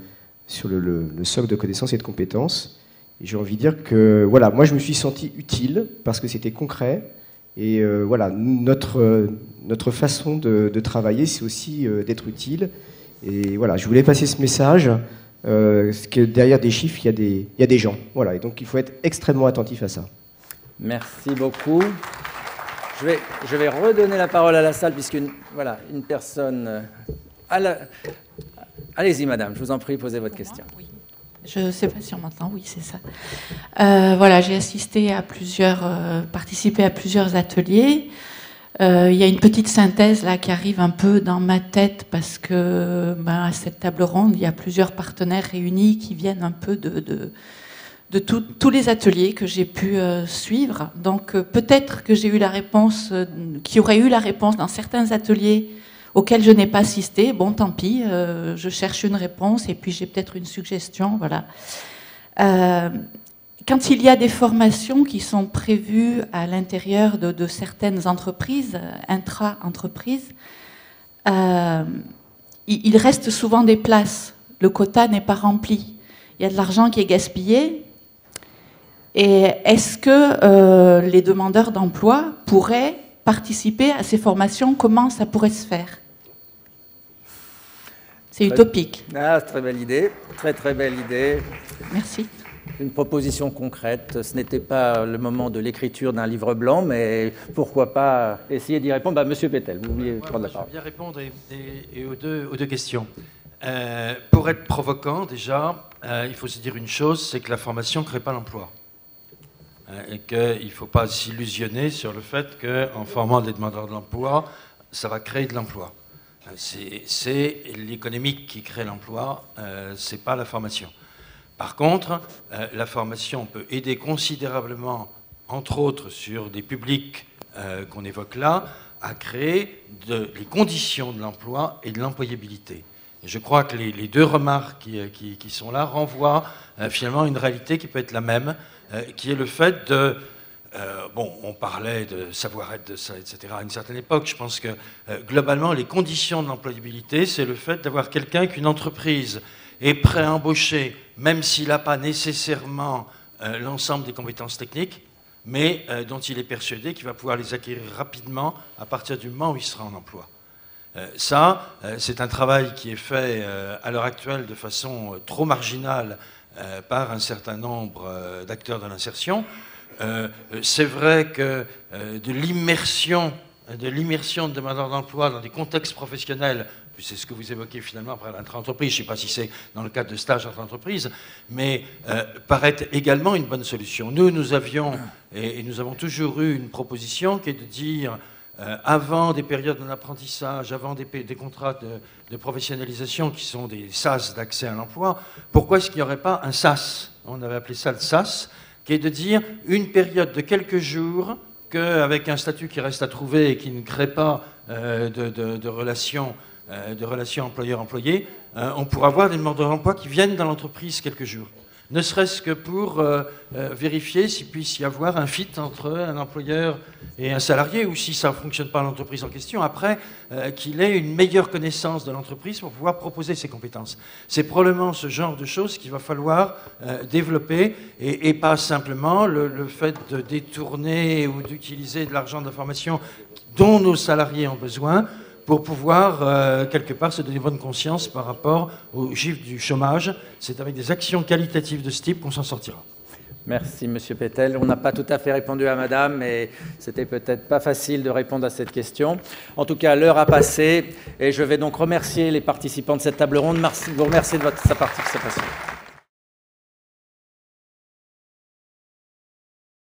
sur le socle de connaissances et de compétences. Et j'ai envie de dire que, voilà, moi je me suis senti utile parce que c'était concret. Et voilà, notre façon de travailler, c'est aussi d'être utile. Et voilà, je voulais passer ce message, que derrière des chiffres, il y a des gens. Voilà, et donc il faut être extrêmement attentif à ça. Merci beaucoup. Je vais redonner la parole à la salle, puisqu'une personne... Allez-y, madame, je vous en prie, posez votre question. Oui. Je ne sais pas si on m'entend, oui, c'est ça. Voilà, j'ai participé à plusieurs ateliers. Il y a une petite synthèse là qui arrive un peu dans ma tête parce que à cette table ronde, il y a plusieurs partenaires réunis qui viennent un peu de tous les ateliers que j'ai pu suivre. Donc peut-être que j'ai eu la réponse, qu'il y aurait eu la réponse dans certains ateliers auxquels je n'ai pas assisté. Bon, tant pis, je cherche une réponse et puis j'ai peut-être une suggestion. Voilà. Quand il y a des formations qui sont prévues à l'intérieur de certaines entreprises, intra-entreprises, il reste souvent des places. Le quota n'est pas rempli. Il y a de l'argent qui est gaspillé. Et est-ce que les demandeurs d'emploi pourraient participer à ces formations? Comment ça pourrait se faire? C'est utopique. Ah, très belle idée. Très, très belle idée. Merci. Une proposition concrète. Ce n'était pas le moment de l'écriture d'un livre blanc, mais pourquoi pas essayer d'y répondre. Monsieur Pétel, vous vouliez prendre la parole. Je vais bien répondre aux deux questions. Pour être provocant, déjà, il faut se dire une chose, c'est que la formation ne crée pas l'emploi. Et qu'il ne faut pas s'illusionner sur le fait qu'en formant des demandeurs d'emploi, ça va créer de l'emploi. C'est l'économique qui crée l'emploi, ce n'est pas la formation. Par contre, la formation peut aider considérablement, entre autres sur des publics qu'on évoque là, à créer les conditions de l'emploi et de l'employabilité. Et je crois que les deux remarques qui sont là renvoient finalement à une réalité qui peut être la même, qui est le fait de... on parlait de savoir-être de ça, etc. à une certaine époque. Je pense que globalement, les conditions de l'employabilité, c'est le fait d'avoir quelqu'un qu'une entreprise est prêt à embaucher, même s'il n'a pas nécessairement l'ensemble des compétences techniques, mais dont il est persuadé qu'il va pouvoir les acquérir rapidement à partir du moment où il sera en emploi. C'est un travail qui est fait à l'heure actuelle de façon trop marginale par un certain nombre d'acteurs de l'insertion. C'est vrai que de l'immersion de demandeurs d'emploi dans des contextes professionnels, c'est ce que vous évoquez finalement après l'intra-entreprise, je ne sais pas si c'est dans le cadre de stage entre-entreprises, mais paraît également une bonne solution. Nous avions, et nous avons toujours eu une proposition qui est de dire, avant des périodes d'apprentissage, avant des contrats de professionnalisation qui sont des SAS d'accès à l'emploi, pourquoi est-ce qu'il n'y aurait pas un SAS? On avait appelé ça le SAS, qui est de dire une période de quelques jours qu'avec un statut qui reste à trouver et qui ne crée pas de relation employeur-employé, on pourra avoir des demandeurs d'emploi qui viennent dans l'entreprise quelques jours. Ne serait-ce que pour vérifier s'il puisse y avoir un fit entre un employeur et un salarié, ou si ça ne fonctionne pas à l'entreprise en question, après qu'il ait une meilleure connaissance de l'entreprise pour pouvoir proposer ses compétences. C'est probablement ce genre de choses qu'il va falloir développer, et pas simplement le fait de détourner ou d'utiliser de l'argent de la formation dont nos salariés ont besoin, pour pouvoir, quelque part, se donner bonne conscience par rapport aux chiffres du chômage. C'est avec des actions qualitatives de ce type qu'on s'en sortira. Merci, Monsieur Pétel. On n'a pas tout à fait répondu à Madame, mais c'était peut-être pas facile de répondre à cette question. En tout cas, l'heure a passé et je vais donc remercier les participants de cette table ronde. Merci, vous remercier de sa participation.